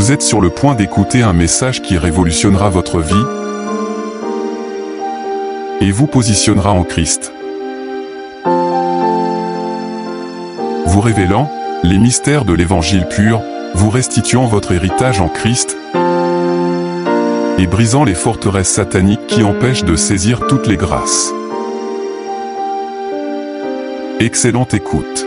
Vous êtes sur le point d'écouter un message qui révolutionnera votre vie et vous positionnera en Christ. Vous révélant les mystères de l'évangile pur, vous restituant votre héritage en Christ et brisant les forteresses sataniques qui empêchent de saisir toutes les grâces. Excellente écoute.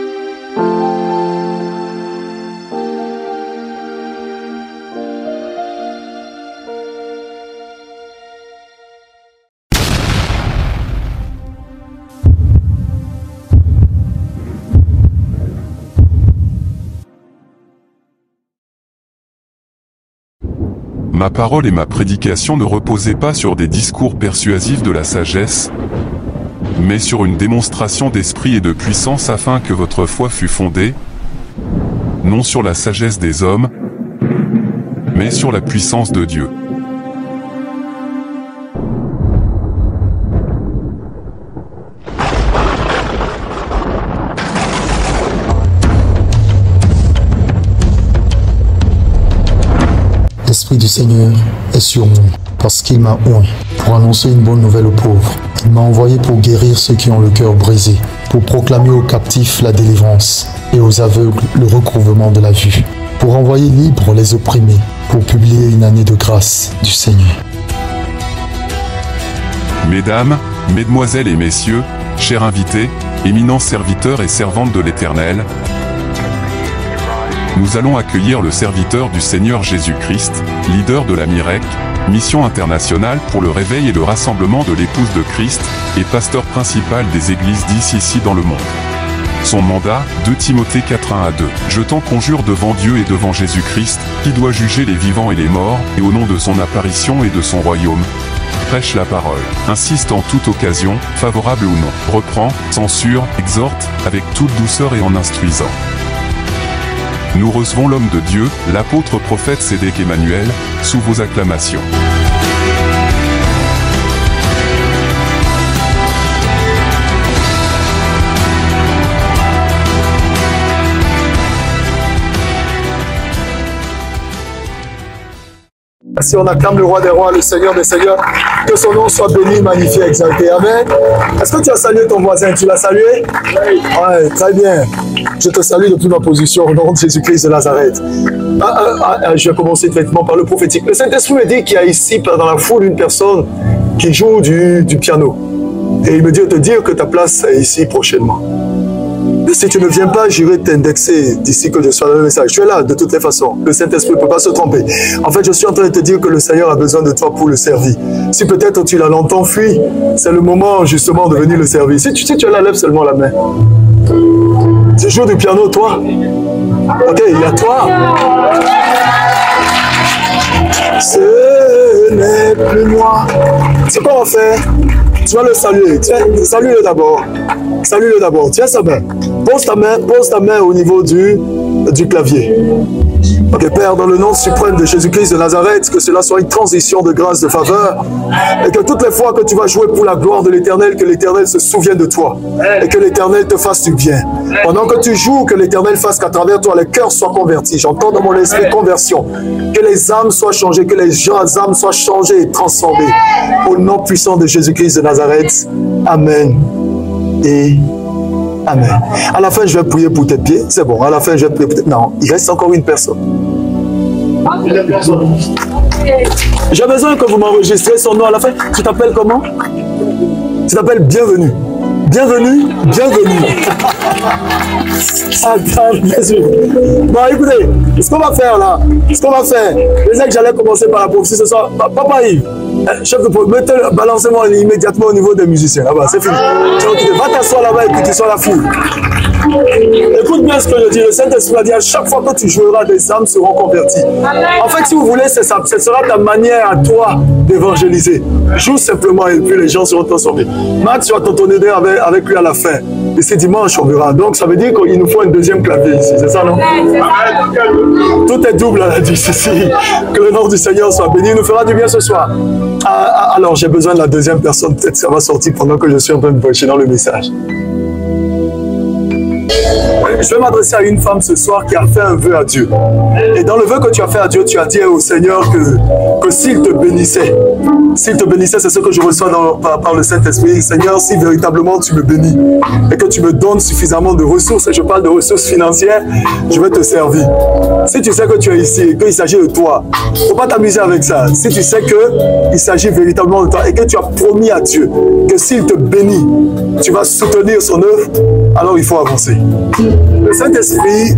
Ma parole et ma prédication ne reposaient pas sur des discours persuasifs de la sagesse, mais sur une démonstration d'esprit et de puissance afin que votre foi fût fondée, non sur la sagesse des hommes, mais sur la puissance de Dieu. L'Esprit du Seigneur est sur moi, parce qu'il m'a oint pour annoncer une bonne nouvelle aux pauvres. Il m'a envoyé pour guérir ceux qui ont le cœur brisé, pour proclamer aux captifs la délivrance et aux aveugles le recouvrement de la vue, pour envoyer libres les opprimés, pour publier une année de grâce du Seigneur. Mesdames, mesdemoiselles et messieurs, chers invités, éminents serviteurs et servantes de l'Éternel, nous allons accueillir le serviteur du Seigneur Jésus-Christ, leader de la MIREC, mission internationale pour le réveil et le rassemblement de l'épouse de Christ, et pasteur principal des églises d'ici dans le monde. Son mandat, 2 Timothée 4:1-2. Je t'en conjure devant Dieu et devant Jésus-Christ, qui doit juger les vivants et les morts, et au nom de son apparition et de son royaume, prêche la parole, insiste en toute occasion, favorable ou non, reprend, censure, exhorte, avec toute douceur et en instruisant. Nous recevons l'homme de Dieu, l'apôtre prophète Sédéc Emmanuel, sous vos acclamations. Si on acclame le roi des rois, le Seigneur des seigneurs, que son nom soit béni, magnifié, exalté. Amen. Est-ce que tu as salué ton voisin? Tu l'as salué? Oui. Ouais, très bien. Je te salue depuis ma position au nom de Jésus-Christ de Nazareth. Je vais commencer directement par le prophétique. Le Saint-Esprit me dit qu'il y a ici, dans la foule, une personne qui joue du piano. Et il me dit de te dire que ta place est ici prochainement. Et si tu ne viens pas, j'irai t'indexer d'ici que je sois dans le message. Tu es là, de toutes les façons. Le Saint-Esprit ne peut pas se tromper. En fait, je suis en train de te dire que le Seigneur a besoin de toi pour le servir. Si peut-être tu l'as longtemps fui, c'est le moment justement de venir le servir. Si tu es là, lève seulement la main. Tu joues du piano, toi? Ok, il y a toi. Ce n'est plus moi. C'est quoi on va faire? Tu vas le saluer. Salue-le d'abord. Salue-le d'abord. Tiens sa main. Pose ta main au niveau du clavier. Ok, Père, dans le nom suprême de Jésus-Christ de Nazareth, que cela soit une transition de grâce, de faveur, et que toutes les fois que tu vas jouer pour la gloire de l'Éternel, que l'Éternel se souvienne de toi, et que l'Éternel te fasse du bien. Pendant que tu joues, que l'Éternel fasse qu'à travers toi, les cœurs soient convertis. J'entends dans mon esprit conversion. Que les âmes soient changées, que les âmes soient changées et transformées. Au nom puissant de Jésus-Christ de Nazareth. Amen. Et Amen. À la fin, je vais prier pour tes pieds. C'est bon. À la fin, je vais prier pour tes pieds. Non, il reste encore une personne. J'ai besoin que vous m'enregistrez son nom à la fin. Tu t'appelles comment? Tu t'appelles Bienvenue. Bienvenue, bienvenue. Attends, bien sûr. Bon, écoutez, ce qu'on va faire là, je disais que j'allais commencer par la prophétie ce soir. Papa Yves, chef de prophétie, balancez-moi immédiatement au niveau des musiciens. Là-bas, c'est fini. Va t'asseoir là-bas et puis tu sois la foule. Écoute bien ce que je dis. Le Saint-Esprit a dit à chaque fois que tu joueras, des âmes seront converties. En fait, si vous voulez, c'est ça. Ce sera ta manière à toi d'évangéliser. Joue simplement et puis les gens seront transformés. Max, tu vas t'entendre avec lui à la fin. Et c'est dimanche, on verra. Donc, ça veut dire qu'il nous faut un deuxième clavier ici. C'est ça, non? Tout est double, elle a dit ceci. Que le nom du Seigneur soit béni. Il nous fera du bien ce soir. Alors, j'ai besoin de la deuxième personne. Peut-être que ça va sortir pendant que je suis en train de prêcher dans le message. Je vais m'adresser à une femme ce soir qui a fait un vœu à Dieu. Et dans le vœu que tu as fait à Dieu, tu as dit au Seigneur que s'il te bénissait, c'est ce que je reçois par le Saint-Esprit. Seigneur, si véritablement tu me bénis et que tu me donnes suffisamment de ressources, et je parle de ressources financières, je vais te servir. Si tu sais que tu es ici et qu'il s'agit de toi, il ne faut pas t'amuser avec ça. Si tu sais qu'il s'agit véritablement de toi et que tu as promis à Dieu que s'il te bénit, tu vas soutenir son œuvre, alors il faut avancer. Le Saint-Esprit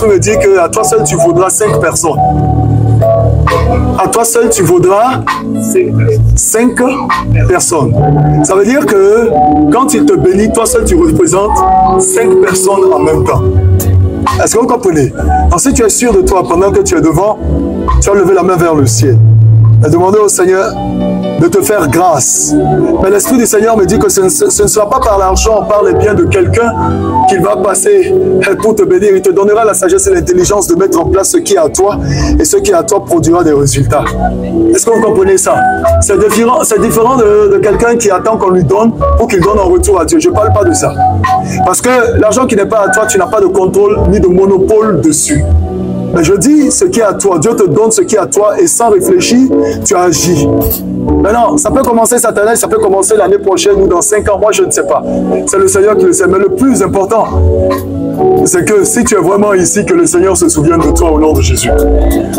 me dit qu'à toi seul tu vaudras 5 personnes. À toi seul tu vaudras 5 personnes. Ça veut dire que quand il te bénit, toi seul tu représentes 5 personnes en même temps. Est-ce que vous comprenez? Donc si tu es sûr de toi pendant que tu es devant, tu vas lever la main vers le ciel et demander au Seigneur de te faire grâce. Mais l'Esprit du Seigneur me dit que ce ne sera pas par l'argent, par les biens de quelqu'un qu'il va passer pour te bénir. Il te donnera la sagesse et l'intelligence de mettre en place ce qui est à toi, et ce qui est à toi produira des résultats. Est-ce que vous comprenez ça? C'est différent de quelqu'un qui attend qu'on lui donne pour qu'il donne en retour à Dieu. Je ne parle pas de ça. Parce que l'argent qui n'est pas à toi, tu n'as pas de contrôle ni de monopole dessus. Mais je dis ce qui est à toi. Dieu te donne ce qui est à toi et sans réfléchir, tu agis. Maintenant, ça peut commencer cette année, ça peut commencer l'année prochaine ou dans 5 ans, moi je ne sais pas. C'est le Seigneur qui le sait. Mais le plus important, c'est que si tu es vraiment ici, que le Seigneur se souvienne de toi au nom de Jésus.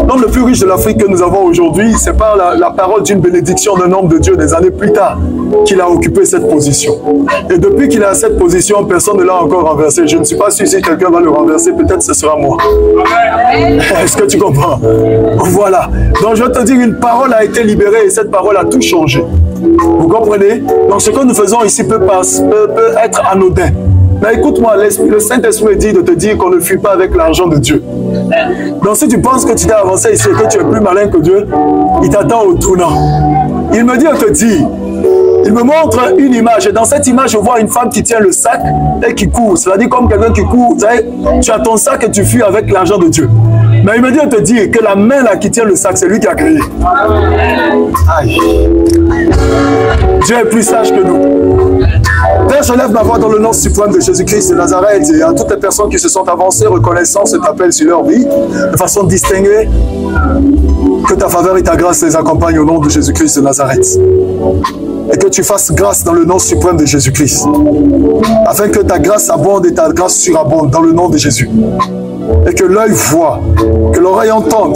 L'homme le plus riche de l'Afrique que nous avons aujourd'hui, c'est par la parole d'une bénédiction d'un homme de Dieu des années plus tard qu'il a occupé cette position. Et depuis qu'il est à cette position, personne ne l'a encore renversé. Je ne suis pas sûr si quelqu'un va le renverser, peut-être ce sera moi. Est-ce que tu comprends? Voilà. Donc je vais te dire, une parole a été libérée et cette parole a tout changé. Vous comprenez? Donc ce que nous faisons ici peut être anodin. Mais écoute-moi, le Saint-Esprit dit de te dire qu'on ne fuit pas avec l'argent de Dieu. Donc si tu penses que tu t'es avancé ici et que tu es plus malin que Dieu, il t'attend au tournant. Il me dit de te dire, il me montre une image et dans cette image je vois une femme qui tient le sac et qui court. C'est-à-dire comme quelqu'un qui court, vous savez, tu as ton sac et tu fuis avec l'argent de Dieu. Mais il me dit de te dire que la main là qui tient le sac, c'est lui qui a créé. Aïe. Dieu est plus sage que nous. Père, je lève ma voix dans le nom suprême de Jésus-Christ de Nazareth et à toutes les personnes qui se sont avancées, reconnaissant cet appel sur leur vie, de façon distinguée, que ta faveur et ta grâce les accompagnent au nom de Jésus-Christ de Nazareth. Et que tu fasses grâce dans le nom suprême de Jésus-Christ, afin que ta grâce abonde et ta grâce surabonde dans le nom de Jésus. Et que l'œil voit, que l'oreille entende,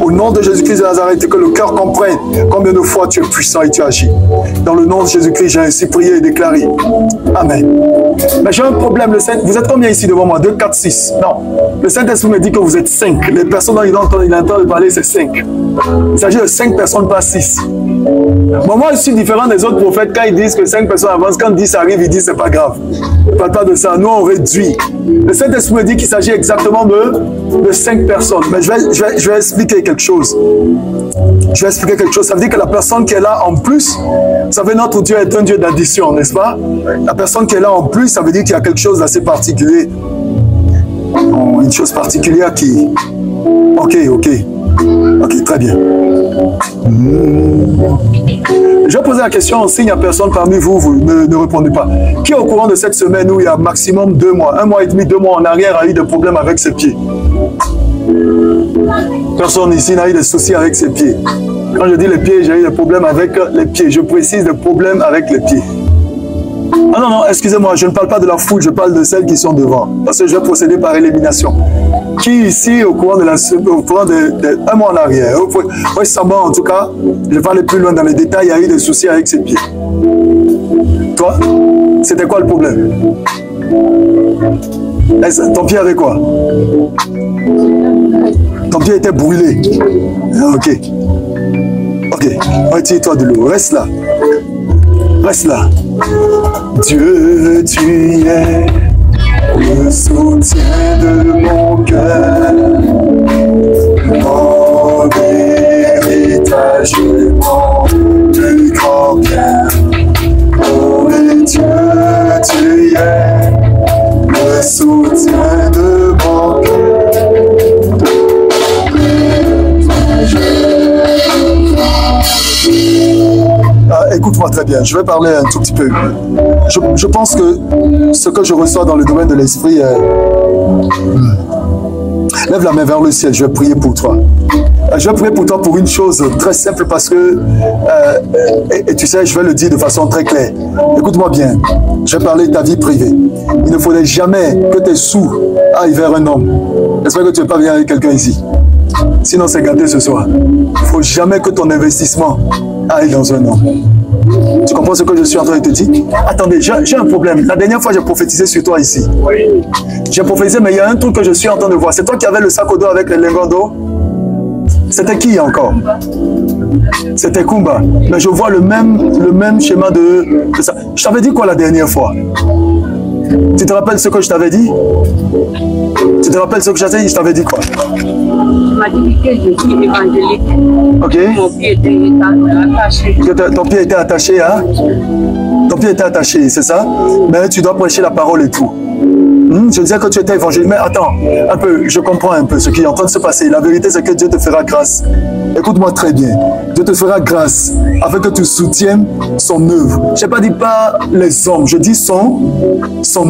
au nom de Jésus-Christ de Nazareth, et que le cœur comprenne combien de fois tu es puissant et tu agis. Dans le nom de Jésus-Christ, j'ai ainsi prié et déclaré. Amen. Mais j'ai un problème, vous êtes combien ici devant moi? 2, 4, 6. Non. Le Saint-Esprit me dit que vous êtes 5. Les personnes dont il entend parler, c'est 5. Il s'agit de 5 personnes, pas 6. Bon, moi, je suis différent des autres prophètes. Quand ils disent que 5 personnes avancent, quand 10 arrivent, ils disent c'est pas grave. Ne parle pas de ça. Nous, on réduit. Le Saint-Esprit me dit qu'il s'agit exactement de 5 personnes. Mais je vais expliquer quelque chose. Je vais expliquer quelque chose. Ça veut dire que la personne qui est là en plus, vous savez, notre Dieu est un Dieu d'addition, n'est-ce pas? La personne qui est là en plus, ça veut dire qu'il y a quelque chose d'assez particulier. Une chose particulière qui... Ok, très bien. Je vais poser la question, s'il n'y a personne parmi vous, vous ne répondez pas. Qui est au courant de cette semaine où il y a maximum 2 mois, 1 mois et demi, 2 mois en arrière a eu des problèmes avec ses pieds? Personne ici n'a eu de soucis avec ses pieds. Quand je dis les pieds, j'ai eu des problèmes avec les pieds. Je précise des problèmes avec les pieds. Ah non, excusez-moi, je ne parle pas de la foule, je parle de celles qui sont devant. Parce que je vais procéder par élimination. Qui ici, au courant de 1 mois en arrière, récemment en tout cas, je vais pas aller plus loin dans les détails, il y a eu des soucis avec ses pieds. Toi, c'était quoi le problème? Ton pied avait quoi? Ton pied était brûlé. Ok. Retire-toi de l'eau. Reste là. Dieu, tu es le soutien de mon cœur, mon héritage, mon plus grand bien. Oh, et Dieu, tu es le soutien de mon cœur. Écoute-moi très bien, je vais parler un tout petit peu. Je pense que ce que je reçois dans le domaine de l'esprit est... Lève la main vers le ciel, je vais prier pour toi. Je vais prier pour toi pour une chose très simple parce que, et tu sais, je vais le dire de façon très claire. Écoute-moi bien, je vais parler de ta vie privée. Il ne faudrait jamais que tes sous aillent vers un homme. J'espère que tu n'es pas bien avec quelqu'un ici. Sinon, c'est gâté ce soir. Il ne faut jamais que ton investissement aille dans un homme. Tu comprends ce que je suis en train de te dire? Attendez, j'ai un problème. La dernière fois, j'ai prophétisé sur toi ici. Oui. J'ai prophétisé, mais il y a un truc que je suis en train de voir. C'est toi qui avais le sac au dos avec les lingots d'eau? C'était qui encore? C'était Kumba. Mais je vois le même schéma de ça. Je t'avais dit quoi la dernière fois? Tu te rappelles ce que je t'avais dit? Tu te rappelles ce que je t'avais dit quoi? Tu m'as dit que je suis évangélique. Ok. Mon pied était attaché. Ton pied était attaché, hein? Ton pied était attaché, c'est ça? Mais tu dois prêcher la parole et tout. Je disais que tu étais évangélique, mais attends, un peu, je comprends un peu ce qui est en train de se passer. La vérité, c'est que Dieu te fera grâce. Écoute-moi très bien. Dieu te fera grâce afin que tu soutiennes son œuvre. Je n'ai pas dit pas les hommes, je dis son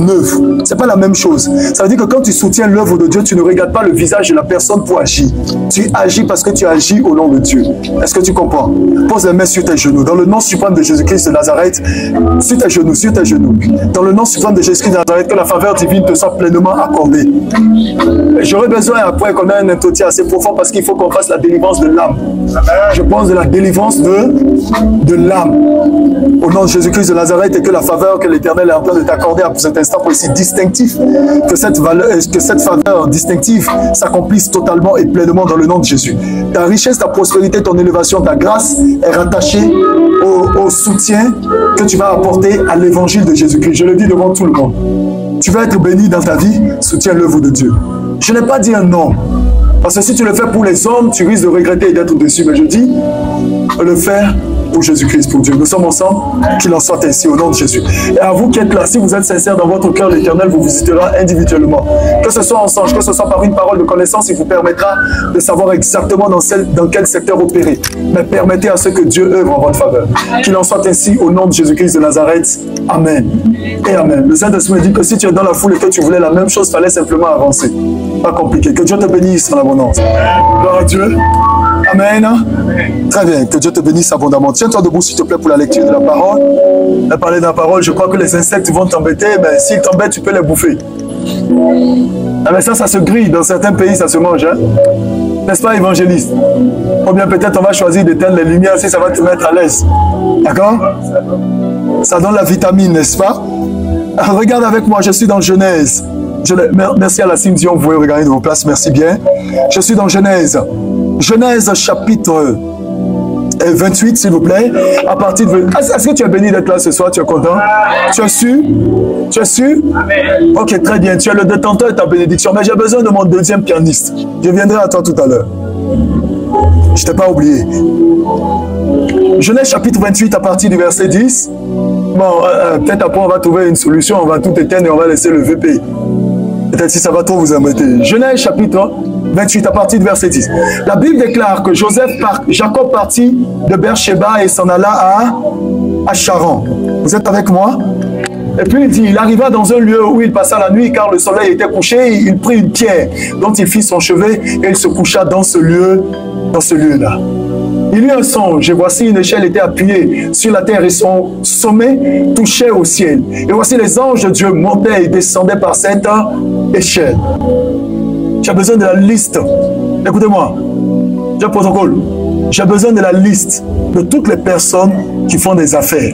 œuvre. Ce n'est pas la même chose. Ça veut dire que quand tu soutiens l'œuvre de Dieu, tu ne regardes pas le visage de la personne pour agir. Tu agis parce que tu agis au nom de Dieu. Est-ce que tu comprends? Pose les mains sur tes genoux. Dans le nom suprême de Jésus-Christ de Nazareth, sur tes genoux, sur tes genoux. Dans le nom suprême de Jésus-Christ de Nazareth, que la faveur divine te soit pleinement accordée. J'aurais besoin après qu'on ait un entretien assez profond parce qu'il faut qu'on fasse la délivrance de l'âme. Je pense de la délivrance de l'âme. Au nom de Jésus-Christ de Nazareth et que la faveur que l'Éternel est en train de t'accorder à cet instant précis distinctif, que cette faveur distinctive s'accomplisse totalement et pleinement dans le nom de Jésus. Ta richesse, ta prospérité, ton élévation, ta grâce est rattachée au soutien que tu vas apporter à l'évangile de Jésus-Christ. Je le dis devant tout le monde. Tu vas être béni dans ta vie, soutiens l'œuvre de Dieu. Je n'ai pas dit un nom. Parce que si tu le fais pour les hommes, tu risques de regretter et d'être dessus. Mais je dis, le faire pour Jésus-Christ, pour Dieu. Nous sommes ensemble, qu'il en soit ainsi au nom de Jésus. Et à vous qui êtes là, si vous êtes sincère dans votre cœur, l'Éternel vous visitera individuellement. Que ce soit en songe, que ce soit par une parole de connaissance, il vous permettra de savoir exactement dans quel secteur opérer. Mais permettez à ce que Dieu œuvre en votre faveur. Qu'il en soit ainsi au nom de Jésus-Christ de Nazareth. Amen. Et Amen. Le Saint-Esprit dit que si tu es dans la foule et que tu voulais la même chose, il fallait simplement avancer. Pas compliqué. Que Dieu te bénisse en abondance. Gloire à Dieu. Amen. Très bien. Que Dieu te bénisse abondamment. Tiens-toi debout, s'il te plaît, pour la lecture de la parole. La parler de la parole, je crois que les insectes vont t'embêter, mais s'ils t'embêtent, tu peux les bouffer. Ah, mais ça se grille. Dans certains pays, ça se mange. Hein? N'est-ce pas, évangéliste? Ou bien peut-être on va choisir d'éteindre les lumières si ça va te mettre à l'aise. D'accord? Ça donne la vitamine, n'est-ce pas? Alors, regarde avec moi, je suis dans Genèse. Merci à la Cime Dion, vous pouvez regarder de vos places, merci bien. Je suis dans Genèse. Genèse chapitre 28, s'il vous plaît. À partir de... Est-ce que tu es béni d'être là ce soir? Tu es content? Tu as su? Tu as su? Ok, très bien. Tu es le détenteur de ta bénédiction. Mais j'ai besoin de mon deuxième pianiste. Je viendrai à toi tout à l'heure. Je ne t'ai pas oublié. Genèse chapitre 28 à partir du verset 10. Bon, peut-être après on va trouver une solution. On va tout éteindre et on va laisser le VP. Peut-être si ça va trop vous embêter. Genèse chapitre 28 à partir du verset 10. La Bible déclare que Jacob partit de Beersheba et s'en alla à Charan. Vous êtes avec moi? Et puis il dit, il arriva dans un lieu où il passa la nuit car le soleil était couché. Il prit une pierre dont il fit son chevet et il se coucha dans ce lieu-là. Il eut un songe et voici une échelle était appuyée sur la terre et son sommet touchait au ciel. Et voici les anges de Dieu montaient et descendaient par cette échelle. J'ai besoin de la liste. Écoutez-moi, j'ai un protocole. J'ai besoin de la liste de toutes les personnes qui font des affaires.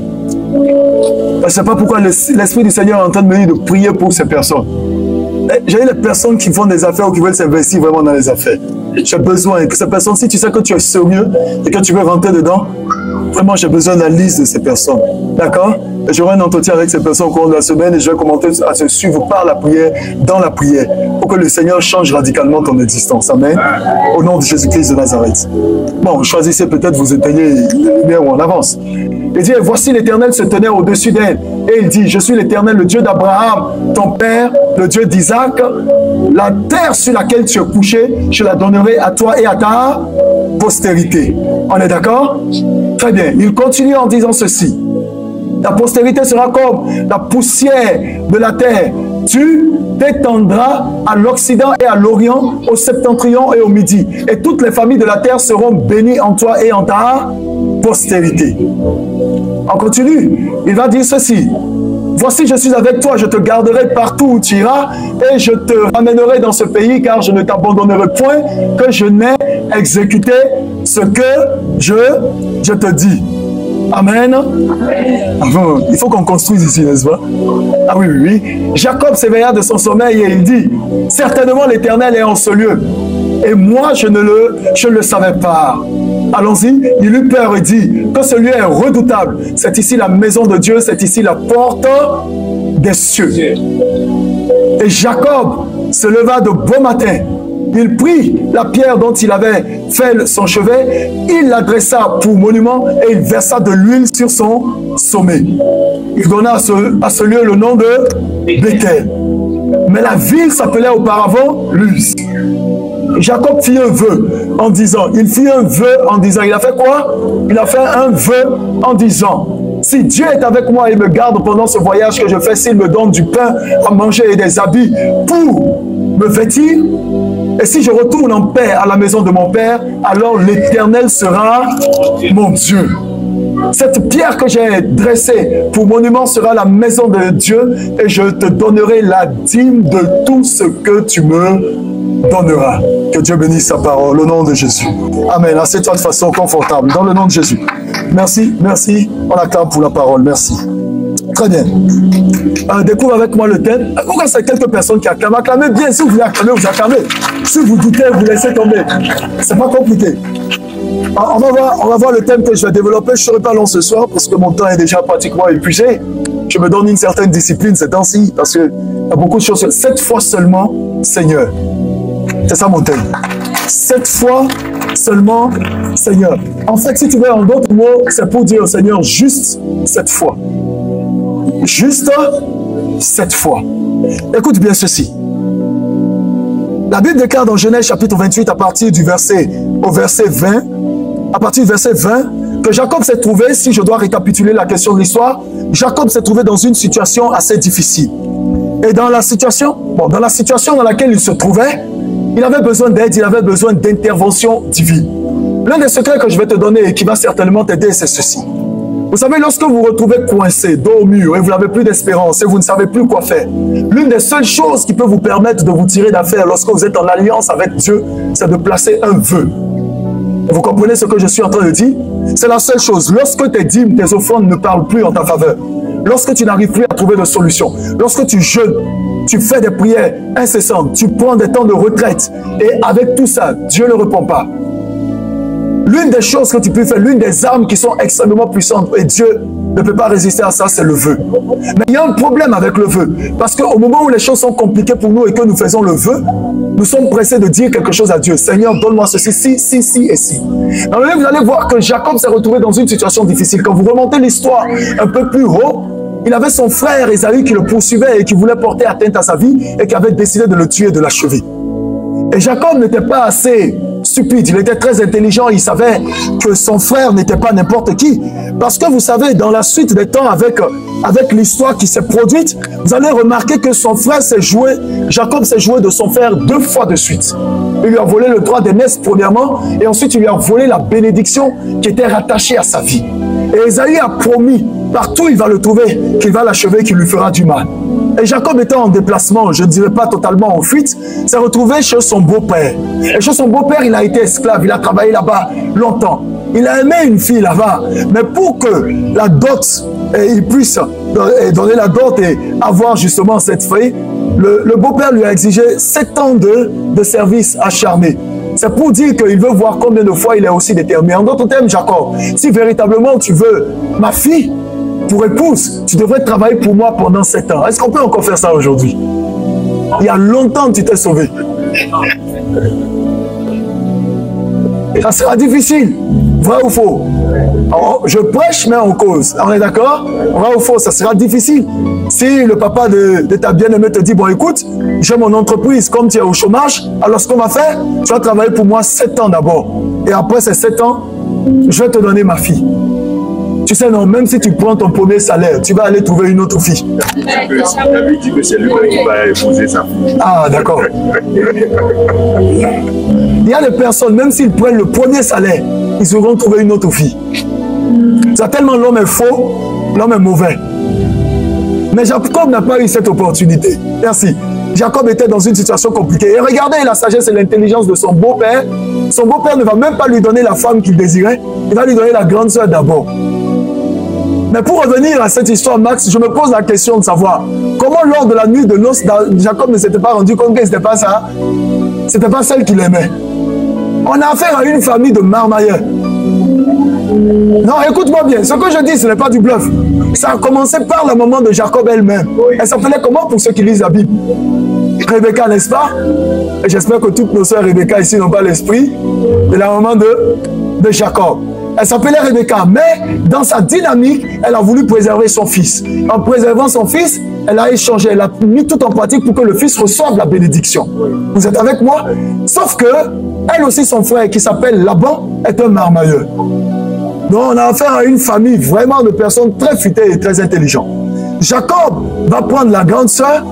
Je ne sais pas pourquoi l'Esprit du Seigneur est en train de me dire de prier pour ces personnes. J'ai les personnes qui font des affaires ou qui veulent s'investir vraiment dans les affaires. J'ai besoin que ces personnes, si tu sais que tu es sérieux et que tu veux rentrer dedans, vraiment j'ai besoin de la liste de ces personnes. D'accord? J'aurai un entretien avec ces personnes au cours de la semaine et je vais commencer à se suivre par la prière, dans la prière, pour que le Seigneur change radicalement ton existence. Amen. Au nom de Jésus-Christ de Nazareth. Bon, choisissez peut-être, vous éteignez les lumières ou on avance. Il dit, voici l'Éternel se tenait au-dessus d'elle. Et il dit, je suis l'Éternel, le Dieu d'Abraham, ton père, le Dieu d'Isaac. La terre sur laquelle tu es couché, je la donnerai à toi et à ta postérité. On est d'accord? Très bien. Il continue en disant ceci. Ta postérité sera comme la poussière de la terre. Tu t'étendras à l'Occident et à l'Orient, au septentrion et au Midi. Et toutes les familles de la terre seront bénies en toi et en ta postérité. On continue. Il va dire ceci. Voici, je suis avec toi, je te garderai partout où tu iras et je te ramènerai dans ce pays car je ne t'abandonnerai point que je n'ai exécuté ce que je te dis. Amen. Il faut qu'on construise ici, n'est-ce pas? Ah oui, oui, oui. Jacob s'éveilla de son sommeil et il dit, certainement l'Éternel est en ce lieu. Et moi, je ne le savais pas. Allons-y, il eut peur et dit que ce lieu est redoutable. C'est ici la maison de Dieu, c'est ici la porte des cieux. Et Jacob se leva de bon matin. Il prit la pierre dont il avait fait son chevet, il l'adressa pour monument et il versa de l'huile sur son sommet. Il donna à ce lieu le nom de Bethel. Mais la ville s'appelait auparavant Luz. Jacob fit un vœu en disant, il a fait quoi? Il a fait un vœu en disant, si Dieu est avec moi et me garde pendant ce voyage que je fais, s'il me donne du pain à manger et des habits pour me vêtir, et si je retourne en paix à la maison de mon père, alors l'Éternel sera mon Dieu. Cette pierre que j'ai dressée pour monument sera la maison de Dieu et je te donnerai la dîme de tout ce que tu me donneras. Que Dieu bénisse sa parole au nom de Jésus. Amen. Assieds-toi de façon confortable dans le nom de Jésus. Merci, merci. On acclame pour la parole. Merci. Très bien. Découvre avec moi le thème. Pourquoi c'est quelques personnes qui acclament? Acclamez bien. Si vous voulez acclamer, vous acclamez. Si vous doutez, vous laissez tomber. C'est pas compliqué. On va voir le thème que je vais développer. Je ne serai pas long ce soir parce que mon temps est déjà pratiquement épuisé. Je me donne une certaine discipline ces temps-ci parce qu'il y a beaucoup de choses. 7 fois seulement, Seigneur. C'est ça mon thème. 7 fois seulement, Seigneur. En fait, si tu veux en d'autres mots, c'est pour dire au Seigneur juste 7 fois. Juste 7 fois. Écoute bien ceci. La Bible déclare dans Genèse chapitre 28 à partir du verset 20, que Jacob s'est trouvé, si je dois récapituler la question de l'histoire, Jacob s'est trouvé dans une situation assez difficile. Et dans la situation dans laquelle il se trouvait, il avait besoin d'aide, il avait besoin d'intervention divine. L'un des secrets que je vais te donner et qui va certainement t'aider, c'est ceci. Vous savez, lorsque vous vous retrouvez coincé, dos au mur, et vous n'avez plus d'espérance, et vous ne savez plus quoi faire, l'une des seules choses qui peut vous permettre de vous tirer d'affaire lorsque vous êtes en alliance avec Dieu, c'est de placer un vœu. Vous comprenez ce que je suis en train de dire? C'est la seule chose. Lorsque tes dîmes, tes offrandes ne parlent plus en ta faveur, lorsque tu n'arrives plus à trouver de solution, lorsque tu jeûnes, tu fais des prières incessantes, tu prends des temps de retraite, et avec tout ça, Dieu ne répond pas. L'une des choses que tu peux faire, l'une des armes qui sont extrêmement puissantes, et Dieu ne peut pas résister à ça, c'est le vœu. Mais il y a un problème avec le vœu, parce qu'au moment où les choses sont compliquées pour nous et que nous faisons le vœu, nous sommes pressés de dire quelque chose à Dieu. Seigneur, donne-moi ceci, si et si. Dans le livre, vous allez voir que Jacob s'est retrouvé dans une situation difficile. Quand vous remontez l'histoire un peu plus haut, il avait son frère Ésaü qui le poursuivait et qui voulait porter atteinte à sa vie et qui avait décidé de le tuer, de l'achever. Et Jacob n'était pas assez stupide, il était très intelligent, il savait que son frère n'était pas n'importe qui. Parce que vous savez, dans la suite des temps, avec l'histoire qui s'est produite, vous allez remarquer que son frère Jacob s'est joué de son frère 2 fois de suite. Il lui a volé le droit d'aînesse premièrement, et ensuite il lui a volé la bénédiction qui était rattachée à sa vie. Et Ésaü a promis, partout il va le trouver, qu'il va l'achever, qu'il lui fera du mal. Et Jacob étant en déplacement, je ne dirais pas totalement en fuite, s'est retrouvé chez son beau-père. Et chez son beau-père, il a été esclave, il a travaillé là-bas longtemps. Il a aimé une fille là-bas, mais pour que la dot, il puisse donner la dot et avoir justement cette fille, le beau-père lui a exigé 7 ans de service acharné. C'est pour dire qu'il veut voir combien de fois il est aussi déterminé. En d'autres termes, Jacob, si véritablement tu veux ma fille pour épouse, tu devrais travailler pour moi pendant 7 ans. Est-ce qu'on peut encore faire ça aujourd'hui? Il y a longtemps que tu t'es sauvé. Ça sera difficile, vrai ou faux? Alors, je prêche, mais on cause. On est d'accord? On va au fond, ça sera difficile. Si le papa de ta bien-aimée te dit, bon écoute, j'ai mon entreprise, comme tu es au chômage, alors ce qu'on va faire, tu vas travailler pour moi 7 ans d'abord. Et après ces 7 ans, je vais te donner ma fille. Tu sais, non, même si tu prends ton premier salaire, tu vas aller trouver une autre fille. David dit que c'est lui qui va épouser sa fille. Ah, d'accord. Il y a des personnes, même s'ils prennent le premier salaire, ils sauront trouver une autre fille. Certainement, l'homme est faux, l'homme est mauvais. Mais Jacob n'a pas eu cette opportunité. Merci. Jacob était dans une situation compliquée. Et regardez la sagesse et l'intelligence de son beau-père. Son beau-père ne va même pas lui donner la femme qu'il désirait. Il va lui donner la grande sœur d'abord. Mais pour revenir à cette histoire, Max, je me pose la question de savoir comment lors de la nuit de noces, Jacob ne s'était pas rendu compte que ce n'était pas ça. C'était pas celle qu'il aimait. On a affaire à une famille de marmailleurs. Non, écoute-moi bien. Ce que je dis, ce n'est pas du bluff. Ça a commencé par la maman de Jacob elle-même. Elle s'appelait comment pour ceux qui lisent la Bible? Rebecca, n'est-ce pas? Et j'espère que toutes nos sœurs Rebecca ici n'ont pas l'esprit de la maman de Jacob. Elle s'appelait Rebecca, mais dans sa dynamique, elle a voulu préserver son fils. En préservant son fils, elle a échangé, elle a mis tout en pratique pour que le fils reçoive la bénédiction. Vous êtes avec moi? Sauf que, elle aussi, son frère, qui s'appelle Laban, est un marmailleur. Donc, on a affaire à une famille vraiment de personnes très futées et très intelligentes. Jacob va prendre la grande sœur,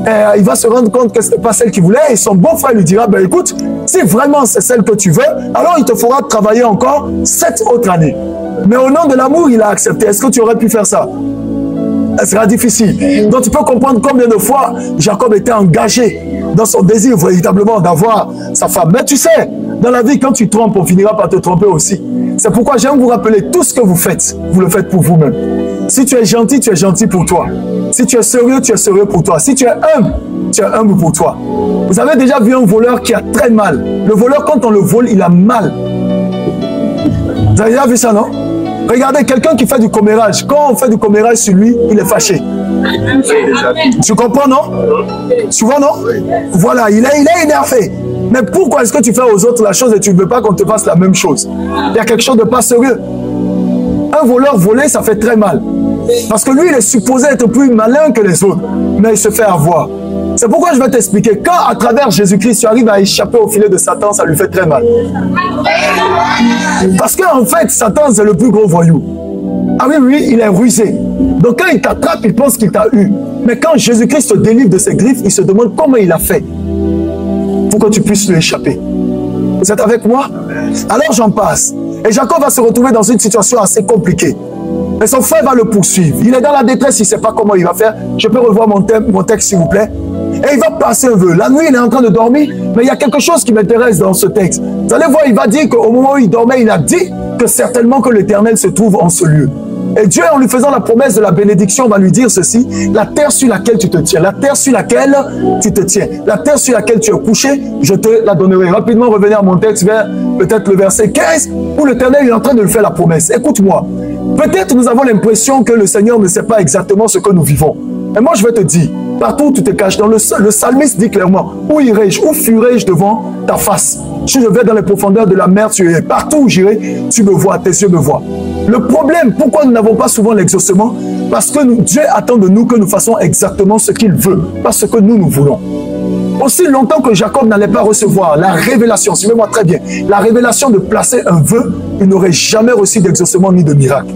et il va se rendre compte que ce n'est pas celle qu'il voulait, et son beau-frère lui dira, ben écoute, si vraiment c'est celle que tu veux, alors il te fera travailler encore 7 autres années. Mais au nom de l'amour, il a accepté. Est-ce que tu aurais pu faire ça? Ça sera difficile. Donc tu peux comprendre combien de fois Jacob était engagé dans son désir véritablement d'avoir sa femme. Mais tu sais, dans la vie, quand tu trompes, on finira par te tromper aussi. C'est pourquoi j'aime vous rappeler, tout ce que vous le faites pour vous-même. Si tu es gentil pour toi. Si tu es sérieux pour toi. Si tu es humble pour toi. Vous avez déjà vu un voleur qui a très mal. Le voleur, quand on le vole, il a mal. Vous avez déjà vu ça, non? Regardez, quelqu'un qui fait du commérage. Quand on fait du commérage sur lui, il est fâché. Tu comprends, non? Souvent, non? Voilà, il est énervé. Mais pourquoi est-ce que tu fais aux autres la chose et tu ne veux pas qu'on te fasse la même chose? Il y a quelque chose de pas sérieux. Un voleur volé, ça fait très mal. Parce que lui, il est supposé être plus malin que les autres. Mais il se fait avoir. C'est pourquoi je vais t'expliquer. Quand à travers Jésus-Christ, tu arrives à échapper au filet de Satan, ça lui fait très mal. Parce qu'en fait, Satan, c'est le plus gros voyou. Ah oui, oui, il est rusé. Donc quand il t'attrape, il pense qu'il t'a eu. Mais quand Jésus-Christ te délivre de ses griffes, il se demande comment il a fait pour que tu puisses lui échapper. Vous êtes avec moi? Alors j'en passe. Et Jacob va se retrouver dans une situation assez compliquée. Mais son frère va le poursuivre. Il est dans la détresse, il ne sait pas comment il va faire. Je peux revoir mon texte, s'il vous plaît? Et il va passer un vœu. La nuit, il est en train de dormir, mais il y a quelque chose qui m'intéresse dans ce texte. Vous allez voir, il va dire qu'au moment où il dormait, il a dit que certainement que l'Éternel se trouve en ce lieu. Et Dieu, en lui faisant la promesse de la bénédiction, va lui dire ceci: la terre sur laquelle tu te tiens, la terre sur laquelle tu te tiens, la terre sur laquelle tu es couché, je te la donnerai. Rapidement, revenez à mon texte vers peut-être le verset 15, où l'Éternel est en train de lui faire la promesse. Écoute-moi, peut-être nous avons l'impression que le Seigneur ne sait pas exactement ce que nous vivons. Et moi, je vais te dire, partout où tu te caches, le psalmiste dit clairement: où irai-je, où fuirai-je devant ta face? Si je vais dans les profondeurs de la mer, tu es. Partout où j'irai, tu me vois, tes yeux me voient. Le problème, pourquoi nous n'avons pas souvent l'exaucement? Parce que Dieu attend de nous que nous fassions exactement ce qu'il veut, pas ce que nous voulons. Aussi longtemps que Jacob n'allait pas recevoir la révélation, suivez-moi très bien, la révélation de placer un vœu, il n'aurait jamais reçu d'exaucement ni de miracle.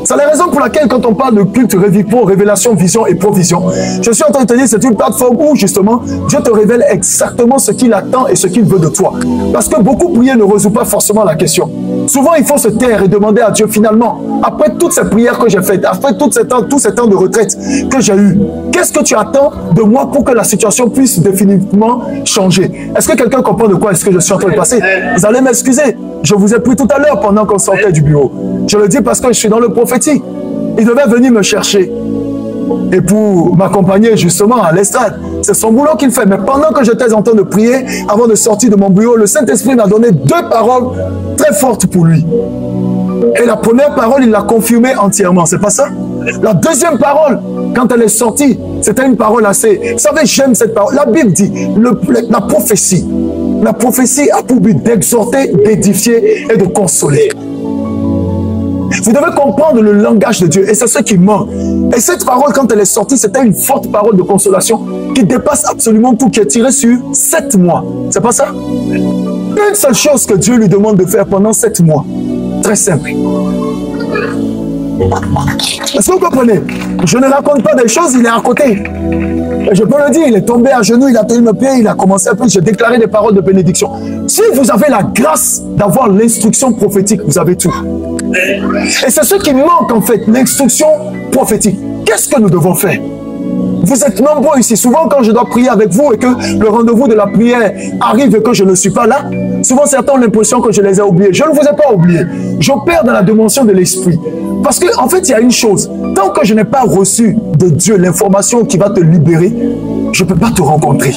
C'est la raison pour laquelle, quand on parle de culte, révélation, vision et provision, je suis en train de te dire, c'est une plateforme où, justement, Dieu te révèle exactement ce qu'il attend et ce qu'il veut de toi. Parce que beaucoup prier ne résout pas forcément la question. Souvent, il faut se taire et demander à Dieu, finalement, après toutes ces prières que j'ai faites, après tous ces temps de retraite que j'ai eu, qu'est-ce que tu attends de moi pour que la situation puisse définitivement changer? Est-ce que quelqu'un comprend de quoi est-ce que je suis en train de passer? Vous allez m'excuser, je vous ai pris tout à l'heure pendant qu'on sortait du bureau. Je le dis parce que je suis dans le prophétique. Il devait venir me chercher et pour m'accompagner justement à l'estrade. C'est son boulot qu'il fait. Mais pendant que j'étais en train de prier, avant de sortir de mon bureau, le Saint-Esprit m'a donné 2 paroles très fortes pour lui. Et la première parole, il l'a confirmée entièrement. C'est pas ça? La deuxième parole, quand elle est sortie, c'était une parole assez... Vous savez, j'aime cette parole. La Bible dit, la prophétie a pour but d'exhorter, d'édifier et de consoler. Vous devez comprendre le langage de Dieu et c'est ce qui manque. Et cette parole, quand elle est sortie, c'était une forte parole de consolation qui dépasse absolument tout, qui est tirée sur 7 mois. C'est pas ça? Une seule chose que Dieu lui demande de faire pendant 7 mois. Très simple. Est-ce que vous comprenez? Je ne raconte pas des choses, il est à côté. Et je peux le dire, il est tombé à genoux, il a tenu le pied, il a commencé à prier, j'ai déclaré des paroles de bénédiction. Si vous avez la grâce d'avoir l'instruction prophétique, vous avez tout. Et c'est ce qui manque en fait, l'instruction prophétique. Qu'est-ce que nous devons faire? Vous êtes nombreux ici. Souvent, quand je dois prier avec vous et que le rendez-vous de la prière arrive et que je ne suis pas là, souvent certains ont l'impression que je les ai oubliés. Je ne vous ai pas oubliés. J'opère dans la dimension de l'esprit. Parce qu'en fait, il y a une chose. Tant que je n'ai pas reçu de Dieu l'information qui va te libérer, je ne peux pas te rencontrer.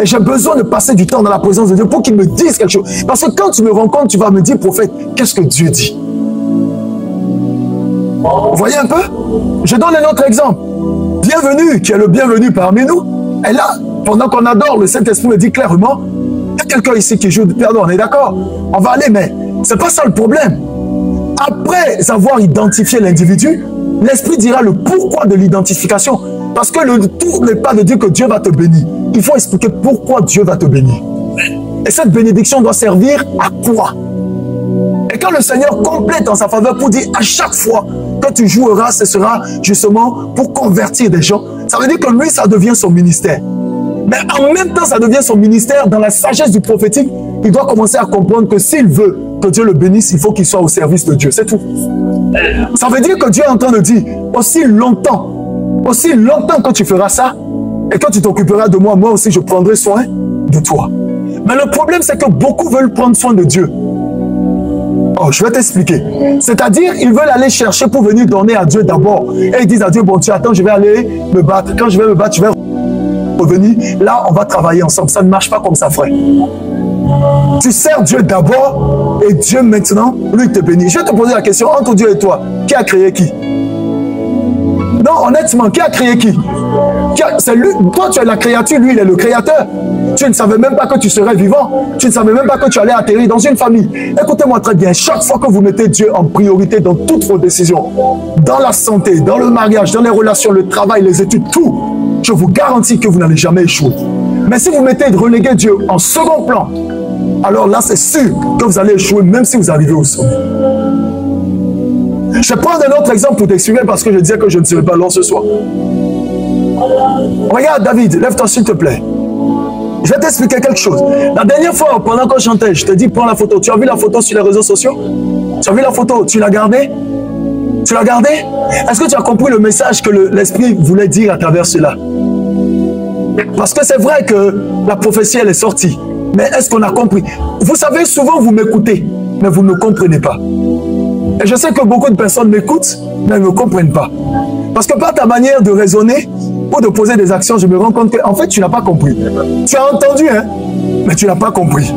Et j'ai besoin de passer du temps dans la présence de Dieu pour qu'il me dise quelque chose. Parce que quand tu me rencontres, tu vas me dire, prophète, qu'est-ce que Dieu dit? Vous voyez un peu? Je donne un autre exemple. Bienvenue, qui est le bienvenu parmi nous. Et là, pendant qu'on adore, le Saint-Esprit me dit clairement, il y a quelqu'un ici qui joue de perdon, on est d'accord? On va aller, mais c'est pas ça le problème. Après avoir identifié l'individu, l'Esprit dira le pourquoi de l'identification. Parce que le tout n'est pas de dire que Dieu va te bénir. Il faut expliquer pourquoi Dieu va te bénir. Et cette bénédiction doit servir à quoi? Et quand le Seigneur complète en sa faveur pour dire à chaque fois que tu joueras, ce sera justement pour convertir des gens. Ça veut dire que lui, ça devient son ministère. Mais en même temps, ça devient son ministère dans la sagesse du prophétique. Il doit commencer à comprendre que s'il veut que Dieu le bénisse, il faut qu'il soit au service de Dieu. C'est tout. Ça veut dire que Dieu est en train de dire, aussi longtemps que tu feras ça, et quand tu t'occuperas de moi, moi aussi je prendrai soin de toi. Mais le problème, c'est que beaucoup veulent prendre soin de Dieu. Oh, je vais t'expliquer. C'est-à-dire, ils veulent aller chercher pour venir donner à Dieu d'abord. Et ils disent à Dieu, bon, tu attends, je vais aller me battre. Quand je vais me battre, je vais revenir. Là, on va travailler ensemble. Ça ne marche pas comme ça, frère. Tu sers Dieu d'abord et Dieu maintenant, lui, te bénit. Je vais te poser la question, entre Dieu et toi, qui a créé qui? Non, honnêtement, qui a créé qui? C'est lui. Toi, tu es la créature, lui, il est le créateur. Tu ne savais même pas que tu serais vivant. Tu ne savais même pas que tu allais atterrir dans une famille. Écoutez-moi très bien, chaque fois que vous mettez Dieu en priorité dans toutes vos décisions, dans la santé, dans le mariage, dans les relations, le travail, les études, tout, je vous garantis que vous n'allez jamais échouer. Mais si vous mettez de reléguer Dieu en second plan, alors là, c'est sûr que vous allez échouer même si vous arrivez au sommet. Je vais prendre un autre exemple pour t'expliquer parce que je disais que je ne serais pas long ce soir. Regarde David, lève-toi s'il te plaît. Je vais t'expliquer quelque chose. La dernière fois, pendant qu'on chantait, je te dis prends la photo. Tu as vu la photo sur les réseaux sociaux? Tu as vu la photo? Tu l'as gardée? Tu l'as gardée? Est-ce que tu as compris le message que l'Esprit voulait dire à travers cela? Parce que c'est vrai que la prophétie, elle est sortie. Mais est-ce qu'on a compris? Vous savez, souvent vous m'écoutez, mais vous ne comprenez pas. Et je sais que beaucoup de personnes m'écoutent, mais elles ne comprennent pas. Parce que par ta manière de raisonner ou de poser des actions, je me rends compte qu'en fait, tu n'as pas compris. Tu as entendu, hein, mais tu n'as pas compris.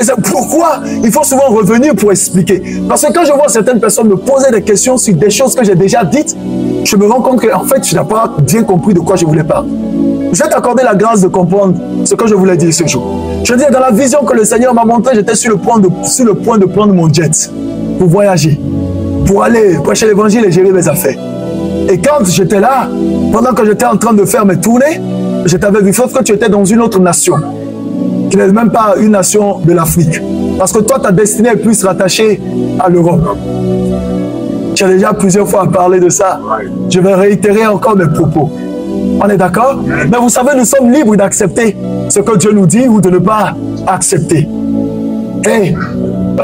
Et c'est pourquoi il faut souvent revenir pour expliquer. Parce que quand je vois certaines personnes me poser des questions sur des choses que j'ai déjà dites, je me rends compte qu'en fait, tu n'as pas bien compris de quoi je voulais parler. Je vais t'accorder la grâce de comprendre ce que je voulais dire ce jour. Je dis, dans la vision que le Seigneur m'a montrée, j'étais sur le point de prendre mon jet pour voyager, pour aller prêcher l'évangile et gérer mes affaires. Et quand j'étais là, pendant que j'étais en train de faire mes tournées, je t'avais vu, sauf que tu étais dans une autre nation, qui n'est même pas une nation de l'Afrique. Parce que toi, ta destinée est plus rattachée à l'Europe. Tu as déjà plusieurs fois parlé de ça. Je vais réitérer encore mes propos. On est d'accord? Mais vous savez, nous sommes libres d'accepter ce que Dieu nous dit ou de ne pas accepter. Et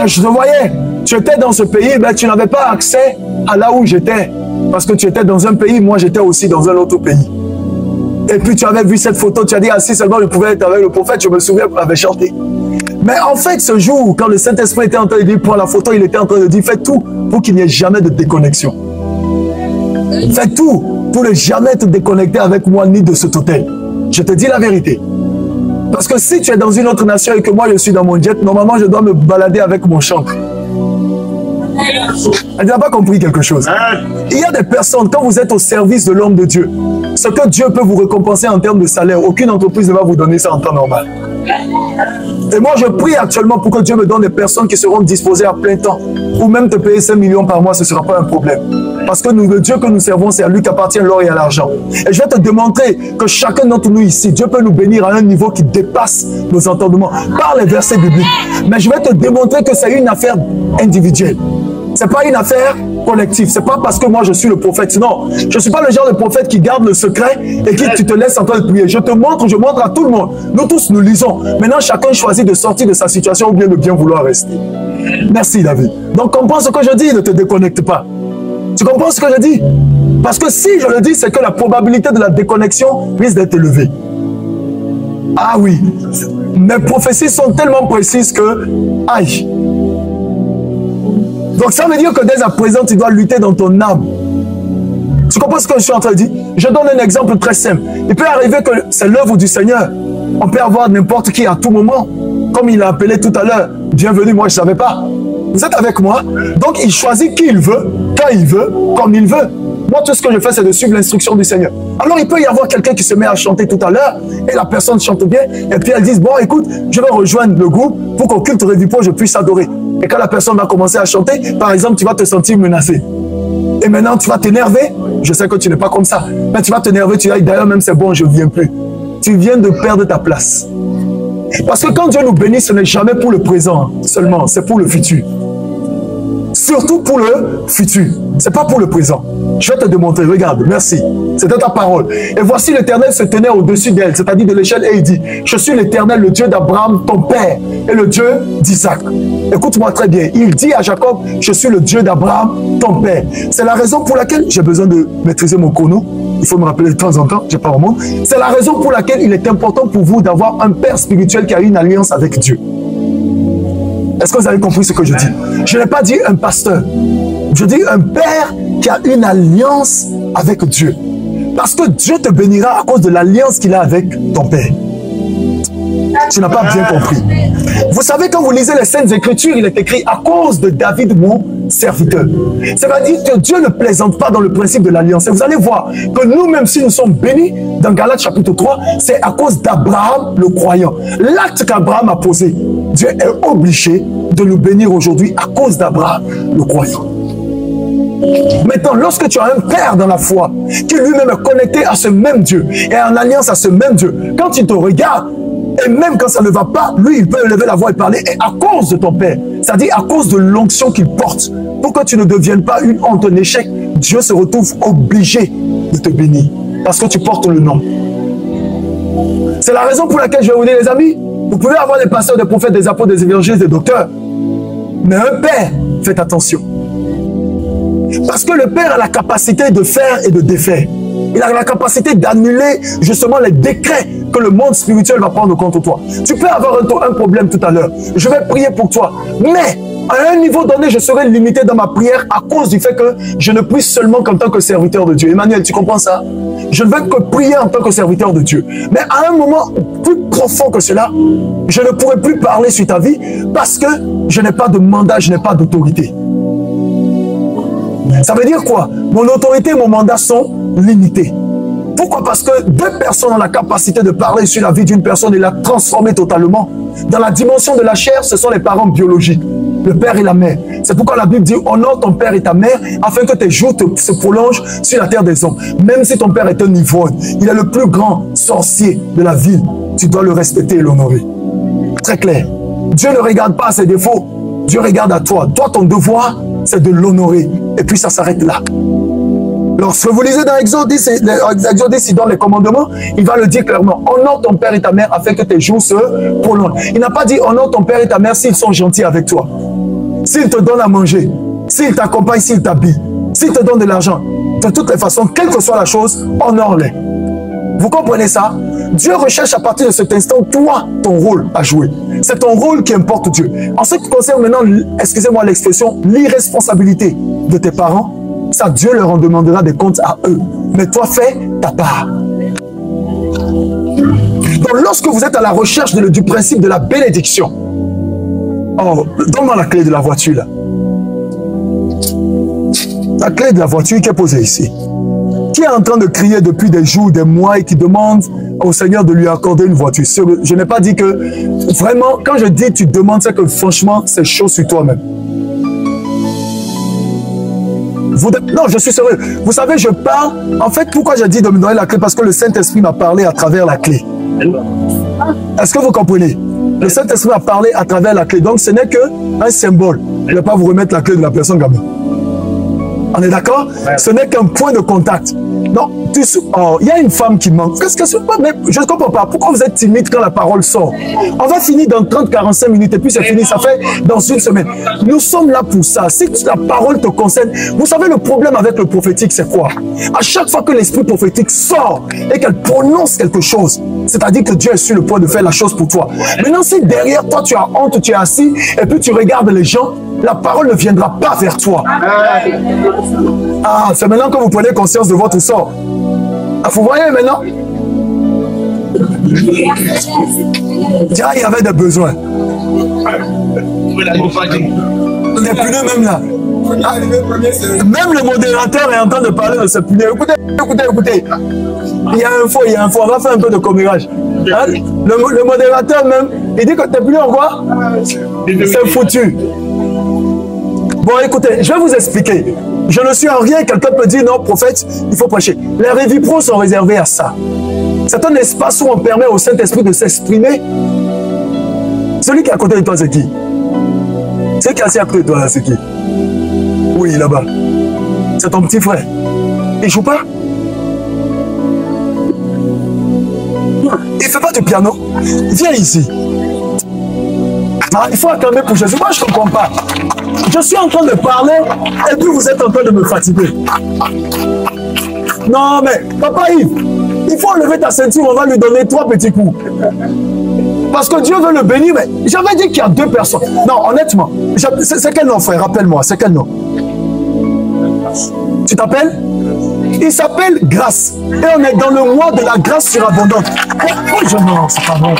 je te voyais, tu étais dans ce pays, mais tu n'avais pas accès à là où j'étais. Parce que tu étais dans un pays, moi j'étais aussi dans un autre pays. Et puis tu avais vu cette photo, tu as dit, ah si seulement je pouvais être avec le prophète, je me souviens qu'on avait chanté. Mais en fait, ce jour, quand le Saint-Esprit était en train de dire, prends la photo, il était en train de dire, fais tout pour qu'il n'y ait jamais de déconnexion. Fais tout pour ne jamais te déconnecter avec moi ni de cet hôtel. Je te dis la vérité. Parce que si tu es dans une autre nation et que moi je suis dans mon jet, normalement je dois me balader avec mon chantre. Elle n'a pas compris quelque chose. Il y a des personnes, quand vous êtes au service de l'homme de Dieu, ce que Dieu peut vous récompenser en termes de salaire, aucune entreprise ne va vous donner ça en temps normal. Et moi, je prie actuellement pour que Dieu me donne des personnes qui seront disposées à plein temps. Ou même te payer 5 millions par mois, ce ne sera pas un problème. Parce que le Dieu que nous servons, c'est à lui qu'appartient l'or et à l'argent. Et je vais te démontrer que chacun d'entre nous ici, Dieu peut nous bénir à un niveau qui dépasse nos entendements par les versets bibliques. Mais je vais te démontrer que c'est une affaire individuelle. Ce n'est pas une affaire collective. Ce n'est pas parce que moi je suis le prophète. Non, je ne suis pas le genre de prophète qui garde le secret et qui tu te laisses en train de prier. Je montre à tout le monde. Nous tous, nous lisons. Maintenant, chacun choisit de sortir de sa situation ou bien de bien vouloir rester. Merci, David. Donc, comprends ce que je dis, ne te déconnecte pas. Tu comprends ce que je dis? Parce que si je le dis, c'est que la probabilité de la déconnexion risque d'être élevée. Ah oui. Mes prophéties sont tellement précises que... Aïe. Donc ça veut dire que dès à présent, tu dois lutter dans ton âme. Tu comprends ce que je suis en train de dire? Je donne un exemple très simple. Il peut arriver que c'est l'œuvre du Seigneur. On peut avoir n'importe qui à tout moment. Comme il a appelé tout à l'heure. Bienvenue, moi je ne savais pas. Vous êtes avec moi? Donc il choisit qui il veut, quand il veut, comme il veut. Moi, tout ce que je fais, c'est de suivre l'instruction du Seigneur. Alors, il peut y avoir quelqu'un qui se met à chanter tout à l'heure, et la personne chante bien, et puis elle dit, bon, écoute, je vais rejoindre le groupe pour qu'au culte Revipo, je puisse adorer. Et quand la personne va commencer à chanter, par exemple, tu vas te sentir menacé. Et maintenant, tu vas t'énerver. Je sais que tu n'es pas comme ça. Mais tu vas t'énerver, tu vas dire, d'ailleurs, même c'est bon, je ne viens plus. Tu viens de perdre ta place. Parce que quand Dieu nous bénit, ce n'est jamais pour le présent seulement, c'est pour le futur. Surtout pour le futur. Ce n'est pas pour le présent. Je vais te démontrer. Regarde, merci. C'était ta parole. Et voici l'Éternel se tenait au-dessus d'elle, c'est-à-dire de l'échelle, et il dit, je suis l'Éternel, le Dieu d'Abraham, ton père, et le Dieu d'Isaac. Écoute-moi très bien. Il dit à Jacob, je suis le Dieu d'Abraham, ton père. C'est la raison pour laquelle j'ai besoin de maîtriser mon chrono. Il faut me rappeler de temps en temps, je n'ai pas au monde. C'est la raison pour laquelle il est important pour vous d'avoir un père spirituel qui a une alliance avec Dieu. Est-ce que vous avez compris ce que je dis? Je n'ai pas dit un pasteur. Je dis un père qui a une alliance avec Dieu. Parce que Dieu te bénira à cause de l'alliance qu'il a avec ton père. Tu n'as pas bien compris. Vous savez, quand vous lisez les Saintes Écritures, il est écrit à cause de David, mon serviteur. Ça veut dire que Dieu ne plaisante pas dans le principe de l'alliance. Et vous allez voir que nous, même si nous sommes bénis, dans Galates chapitre 3, c'est à cause d'Abraham le croyant. L'acte qu'Abraham a posé, Dieu est obligé de nous bénir aujourd'hui à cause d'Abraham le croyant. Maintenant, lorsque tu as un père dans la foi, qui lui-même est connecté à ce même Dieu, et en alliance à ce même Dieu, quand il te regarde, et même quand ça ne va pas, lui, il peut élever la voix et parler, et à cause de ton père, c'est-à-dire à cause de l'onction qu'il porte, pour que tu ne deviennes pas une honte, un échec, Dieu se retrouve obligé de te bénir, parce que tu portes le nom. C'est la raison pour laquelle je vais vous dire, les amis, vous pouvez avoir des pasteurs, des prophètes, des apôtres, des évangélistes, des docteurs, mais un père, faites attention. Parce que le père a la capacité de faire et de défaire. Il a la capacité d'annuler justement les décrets que le monde spirituel va prendre contre toi. Tu peux avoir un problème tout à l'heure. Je vais prier pour toi. Mais à un niveau donné, je serai limité dans ma prière à cause du fait que je ne prie seulement qu'en tant que serviteur de Dieu. Emmanuel, tu comprends ça? Je ne vais que prier en tant que serviteur de Dieu. Mais à un moment plus profond que cela, je ne pourrai plus parler sur ta vie parce que je n'ai pas de mandat, je n'ai pas d'autorité. Ça veut dire quoi? Mon autorité et mon mandat sont limités. Pourquoi? Parce que deux personnes ont la capacité de parler sur la vie d'une personne et la transformer totalement. Dans la dimension de la chair, ce sont les parents biologiques, le père et la mère. C'est pourquoi la Bible dit, honore ton père et ta mère, afin que tes jours se prolongent sur la terre des hommes. Même si ton père est un ivrogne, il est le plus grand sorcier de la ville, tu dois le respecter et l'honorer. Très clair. Dieu ne regarde pas à ses défauts, Dieu regarde à toi. Toi, ton devoir, c'est de l'honorer. Et puis ça s'arrête là. Lorsque vous lisez dans Exode 10, dans les commandements, il va le dire clairement. Honore ton père et ta mère afin que tes jours se prolongent. Il n'a pas dit honore ton père et ta mère s'ils sont gentils avec toi. S'ils te donnent à manger, s'ils t'accompagnent, s'ils t'habillent, s'ils te donnent de l'argent. De toutes les façons, quelle que soit la chose, honore-les. Vous comprenez ça? Dieu recherche à partir de cet instant, toi, ton rôle à jouer. C'est ton rôle qui importe Dieu. En ce qui concerne maintenant, excusez-moi l'expression, l'irresponsabilité de tes parents, ça, Dieu leur en demandera des comptes à eux. Mais toi, fais ta part. Donc, lorsque vous êtes à la recherche du principe de la bénédiction, oh, donne-moi la clé de la voiture, là. La clé de la voiture qui est posée ici. Qui est en train de crier depuis des jours, des mois et qui demande au Seigneur de lui accorder une voiture. Je n'ai pas dit que, vraiment, quand je dis tu demandes, c'est que franchement, c'est chaud sur toi-même. Non, je suis sérieux. Vous savez, je parle. En fait, pourquoi j'ai dit de me donner la clé? Parce que le Saint-Esprit m'a parlé à travers la clé. Est-ce que vous comprenez? Le Saint-Esprit m'a parlé à travers la clé. Donc, ce n'est qu'un symbole. Je ne vais pas vous remettre la clé de la personne gamin. On est d'accord? Ce n'est qu'un point de contact. Non, il y a une femme qui manque. Qu'est-ce que c'est? Je ne comprends pas. Pourquoi vous êtes timide quand la parole sort? On va finir dans 30-45 minutes et puis c'est fini. Ça fait dans une semaine. Nous sommes là pour ça. Si la parole te concerne, vous savez, le problème avec le prophétique, c'est quoi? À chaque fois que l'esprit prophétique sort et qu'elle prononce quelque chose, c'est-à-dire que Dieu est sur le point de faire la chose pour toi. Maintenant, si derrière toi, tu as honte, tu es assis et puis tu regardes les gens, la parole ne viendra pas vers toi. Ah, c'est maintenant que vous prenez conscience de votre sort. Ah, vous voyez maintenant? Tiens, il y avait des besoins. Les punais même là. Ah, même le modérateur est en train de parler de ce punais. Écoutez, écoutez, écoutez. Il y a un faux, on va faire un peu de commérage. Hein? Le modérateur même, il dit que tes punais en quoi? C'est foutu. Bon, écoutez, je vais vous expliquer. Je ne suis en rien, quelqu'un peut dire non, prophète, il faut prêcher. Les révipros sont réservés à ça. C'est un espace où on permet au Saint-Esprit de s'exprimer. Celui qui est à côté de toi, c'est qui? Celui qui est assis à côté de toi, c'est qui? Oui, là-bas. C'est ton petit frère. Il ne joue pas? Il ne fait pas du piano. Viens ici. Ah, il faut acclamer pour Jésus. Moi, je ne comprends pas. Je suis en train de parler et puis vous êtes en train de me fatiguer. Non, mais Papa Yves, il faut enlever ta ceinture, on va lui donner 3 petits coups. Parce que Dieu veut le bénir, mais j'avais dit qu'il y a 2 personnes. Non, honnêtement, c'est quel nom, frère? Rappelle-moi, c'est quel nom? Tu t'appelles? Il s'appelle Grâce. Et on est dans le mois de la grâce surabondante. Oh, je non, c'est pas bon.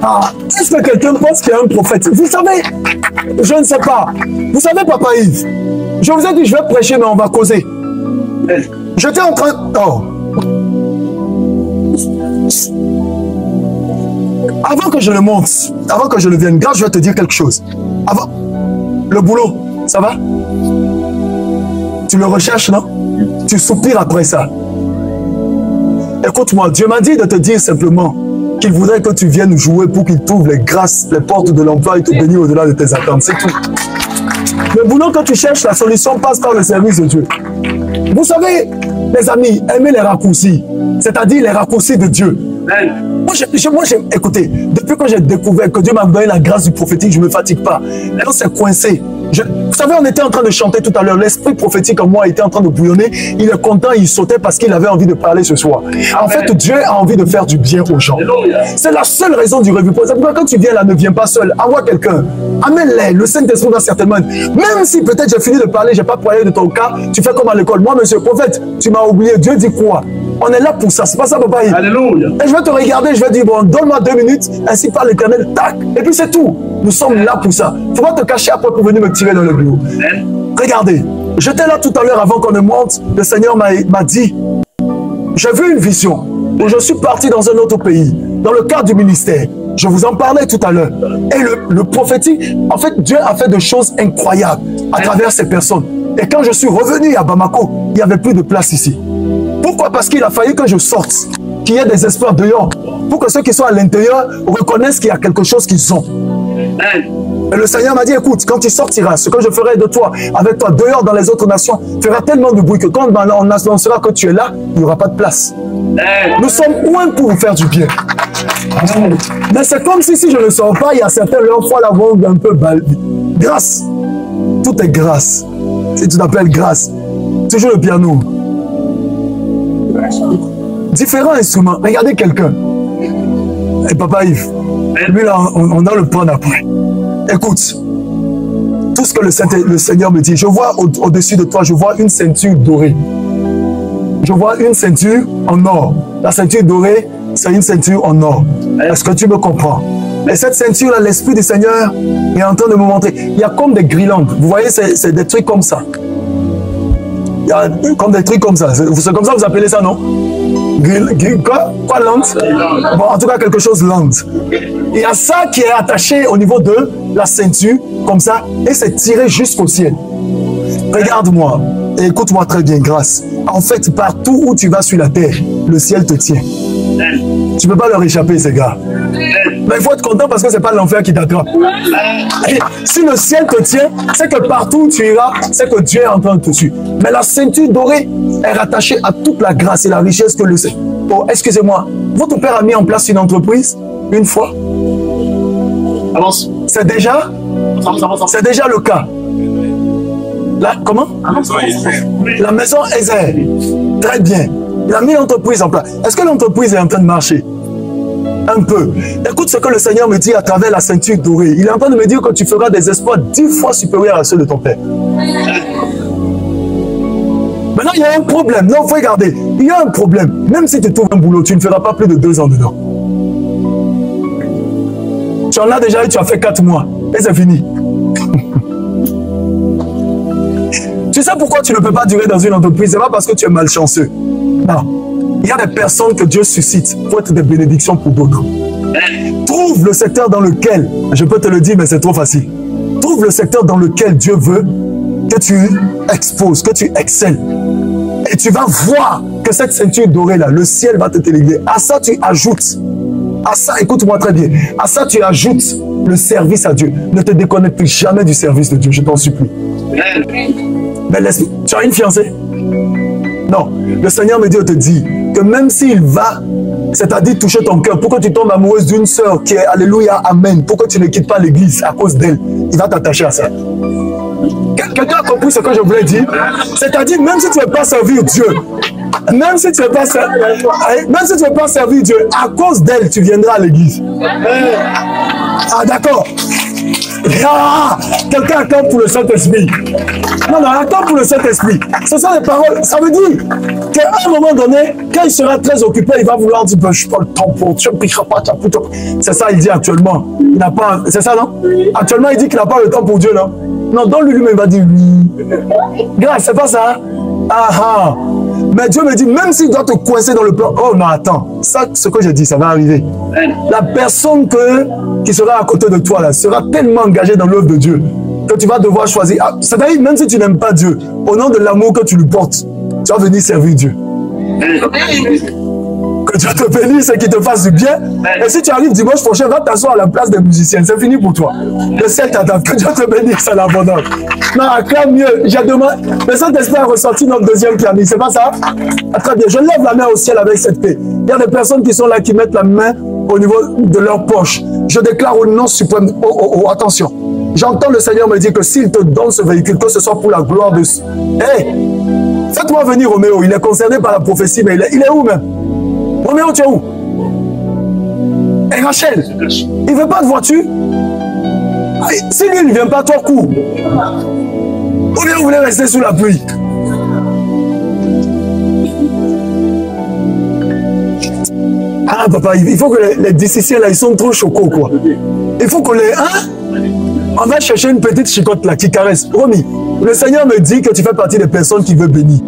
Ah, est-ce que quelqu'un pense qu'il y a un prophète? Vous savez, je ne sais pas. Vous savez, Papa Yves, je vous ai dit, je vais prêcher, mais on va causer. J'étais en train... Oh. Avant que je le monte, avant que je le vienne, Grâce, je vais te dire quelque chose. Avant, le boulot, ça va? Tu le recherches, non? Tu soupires après ça. Écoute-moi, Dieu m'a dit de te dire simplement qu'il voudrait que tu viennes jouer pour qu'il t'ouvre les grâces, les portes de l'emploi et te bénisse au-delà de tes attentes. C'est tout. Le boulot que tu cherches, la solution passe par le service de Dieu. Vous savez, les amis, aimez les raccourcis, c'est-à-dire les raccourcis de Dieu. Moi, écoutez, depuis que j'ai découvert que Dieu m'a donné la grâce du prophétique, je ne me fatigue pas. Quand c'est coincé, vous savez, on était en train de chanter tout à l'heure, l'esprit prophétique en moi était en train de bouillonner, il est content, il sautait parce qu'il avait envie de parler ce soir. En fait, Dieu a envie de faire du bien aux gens. C'est la seule raison du revue. Quand tu viens là, ne viens pas seul, envoie quelqu'un, amène-les, le Saint-Esprit va certainement être. Même si peut-être j'ai fini de parler, je n'ai pas parlé de ton cas, tu fais comme à l'école. Moi, monsieur le prophète, tu m'as oublié, Dieu dit quoi? On est là pour ça, c'est pas ça, Papa Yves. Alléluia. Et je vais te regarder, je vais dire, bon, donne-moi 2 minutes, ainsi par l'Éternel, tac, et puis c'est tout. Nous sommes là pour ça. Il ne faut pas te cacher après pour venir me tirer dans le bureau. Regardez, j'étais là tout à l'heure avant qu'on ne monte, le Seigneur m'a dit, j'ai vu une vision où je suis parti dans un autre pays, dans le cadre du ministère. Je vous en parlais tout à l'heure. Et le prophétique, en fait, Dieu a fait des choses incroyables à travers ces personnes. Et quand je suis revenu à Bamako, il n'y avait plus de place ici. Pourquoi? Parce qu'il a fallu que je sorte, qu'il y ait des espoirs dehors, pour que ceux qui sont à l'intérieur reconnaissent qu'il y a quelque chose qu'ils ont. Et le Seigneur m'a dit, écoute, quand tu sortiras, ce que je ferai de toi, avec toi, dehors dans les autres nations, fera tellement de bruit que quand on annoncera que tu es là, il n'y aura pas de place. Nous sommes loin pour vous faire du bien. Mais c'est comme si je ne sors pas, il y a certains, leur foi la vont un peu balbi. Grâce. Tout est grâce. Si tu t'appelles grâce, tu joues le piano. Différents instruments. Regardez quelqu'un. Et Papa Yves, lui là, on doit le prendre après. Écoute, tout ce que le Seigneur me dit, je vois au-dessus de toi, je vois une ceinture dorée. Je vois une ceinture en or. La ceinture dorée, c'est une ceinture en or. Est-ce que tu me comprends? Et cette ceinture-là, l'Esprit du Seigneur est en train de me montrer. Il y a comme des guirlandes. Vous voyez, c'est des trucs comme ça. Il y a comme des trucs comme ça. C'est comme ça que vous appelez ça, non? Quoi lente? Bon, en tout cas, quelque chose lente. Il y a ça qui est attaché au niveau de la ceinture, comme ça, et c'est tiré jusqu'au ciel. Regarde-moi, et écoute-moi très bien, grâce. En fait, partout où tu vas sur la terre, le ciel te tient. Tu ne peux pas leur échapper, ces gars. Mais il faut être content parce que ce n'est pas l'enfer qui t'attrape. Si le ciel te tient, c'est que partout où tu iras, c'est que Dieu est en train de te suivre. Mais la ceinture dorée est rattachée à toute la grâce et la richesse que le Seigneur. Oh, excusez-moi, votre père a mis en place une entreprise une fois. Avance. C'est déjà le cas. Là, comment? La maison Ezer. Très bien. Il a mis l'entreprise en place. Est-ce que l'entreprise est en train de marcher? Un peu. Écoute ce que le Seigneur me dit à travers la ceinture dorée. Il est en train de me dire que tu feras des exploits 10 fois supérieurs à ceux de ton père. Maintenant, il y a un problème. Non, il faut regarder. Il y a un problème. Même si tu trouves un boulot, tu ne feras pas plus de 2 ans dedans. Tu en as déjà eu, tu as fait 4 mois. Et c'est fini. Tu sais pourquoi tu ne peux pas durer dans une entreprise? Ce n'est pas parce que tu es malchanceux. Non. Il y a des personnes que Dieu suscite pour être des bénédictions pour d'autres. Trouve le secteur dans lequel, je peux te le dire, mais c'est trop facile. Trouve le secteur dans lequel Dieu veut que tu exposes, que tu excelles. Et tu vas voir que cette ceinture dorée-là, le ciel va te téléguer. À ça, tu ajoutes. À ça, écoute-moi très bien. À ça, tu ajoutes le service à Dieu. Ne te déconnecte jamais du service de Dieu, je t'en supplie. Mais laisse-moi. Tu as une fiancée? Non. Le Seigneur me dit de te dire que même s'il va, c'est-à-dire toucher ton cœur, pour que tu tombes amoureuse d'une sœur qui est Alléluia, Amen, pour que tu ne quittes pas l'église à cause d'elle, il va t'attacher à ça. Quelqu'un a compris ce que je voulais dire? C'est-à-dire, même si tu ne veux pas servir Dieu, même si tu ne veux pas servir Dieu, à cause d'elle, tu viendras à l'église. Ah, d'accord. Ah, quelqu'un attend pour le Saint-Esprit. Non, attends pour le Saint-Esprit. Ce sont des paroles. Ça veut dire qu'à un moment donné, quand il sera très occupé, il va vouloir dire, je n'ai pas le temps pour tu ne piqueras pas. C'est ça, il dit actuellement. Il n'a pas. C'est ça, non? Actuellement, il dit qu'il n'a pas le temps pour Dieu, non? Non, donc lui-même, il va dire oui. Grâce, c'est pas ça. Ah ah. Mais Dieu me dit, même s'il doit te coincer dans le plan, oh non, attends, ça, ce que j'ai dit, ça va arriver. La personne qui sera à côté de toi, là, sera tellement engagée dans l'œuvre de Dieu que tu vas devoir choisir. Ah, c'est-à-dire, même si tu n'aimes pas Dieu, au nom de l'amour que tu lui portes, tu vas venir servir Dieu. Que Dieu te bénisse et qu'il te fasse du bien. Et si tu arrives dimanche prochain, va t'asseoir à la place des musiciens. C'est fini pour toi. Le ciel t'attend. Que Dieu te bénisse à l'abondance. Non, acclame mieux. J'ai demandé. Le Saint-Esprit a ressorti notre deuxième clami. C'est pas ça? Ah, très bien. Je lève la main au ciel avec cette paix. Il y a des personnes qui sont là qui mettent la main au niveau de leur poche. Je déclare au nom suprême. Attention. J'entends le Seigneur me dire que s'il te donne ce véhicule, que ce soit pour la gloire de... Hey! Faites-moi venir Roméo. Il est concerné par la prophétie, mais il est où même? Roméo, tu es où? Et Rachel, il ne veut pas de voiture? Si lui, il ne vient pas, toi, cours. Ou bien vous voulez rester sous la pluie? Ah, papa, il faut que les dissiciens, là, ils sont trop chocos, quoi. Il faut qu'on les... Hein? On va chercher une petite chicotte, là, qui caresse. Romy, le Seigneur me dit que tu fais partie des personnes qui veulent bénir.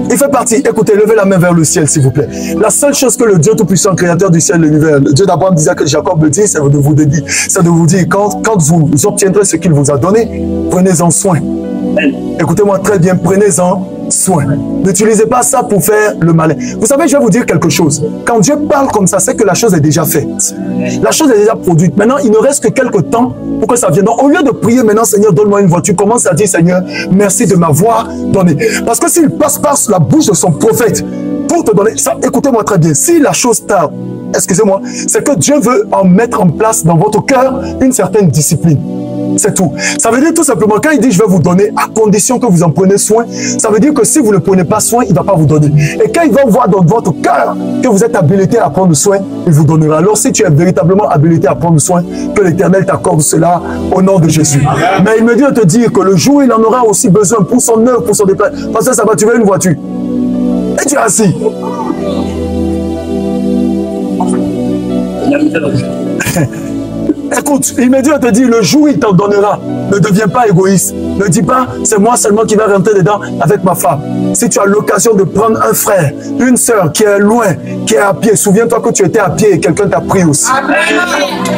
Il fait partie. Écoutez, levez la main vers le ciel, s'il vous plaît. La seule chose que le Dieu Tout-Puissant, créateur du ciel et de l'univers, le Dieu d'Abraham disait que Jacob me dit, c'est de vous dire, quand vous obtiendrez ce qu'il vous a donné, prenez-en soin. Écoutez-moi très bien, prenez-en soin. N'utilisez pas ça pour faire le malin. Vous savez, je vais vous dire quelque chose. Quand Dieu parle comme ça, c'est que la chose est déjà faite. La chose est déjà produite. Maintenant, il ne reste que quelques temps pour que ça vienne. Donc, au lieu de prier maintenant, Seigneur, donne-moi une voiture, commence à dire, Seigneur, merci de m'avoir donné. Parce que s'il passe par la bouche de son prophète pour te donner, ça, écoutez-moi très bien, si la chose tarde, excusez-moi, c'est que Dieu veut en mettre en place dans votre cœur une certaine discipline. C'est tout. Ça veut dire tout simplement, quand il dit je vais vous donner, à condition que vous en prenez soin, ça veut dire que si vous ne prenez pas soin, il ne va pas vous donner. Et quand il va voir dans votre cœur que vous êtes habilité à prendre soin, il vous donnera. Alors si tu es véritablement habilité à prendre soin, que l'Éternel t'accorde cela au nom de Jésus. Mais il me dit de te dire que le jour où il en aura aussi besoin pour son œuvre, pour son déplacement, parce que ça va, tu veux une voiture. Et tu es assis. Écoute, il me dit de te dire, le jour où il t'en donnera, ne deviens pas égoïste. Ne dis pas, c'est moi seulement qui va rentrer dedans avec ma femme. Si tu as l'occasion de prendre un frère, une sœur qui est loin, qui est à pied, souviens-toi que tu étais à pied et quelqu'un t'a pris aussi.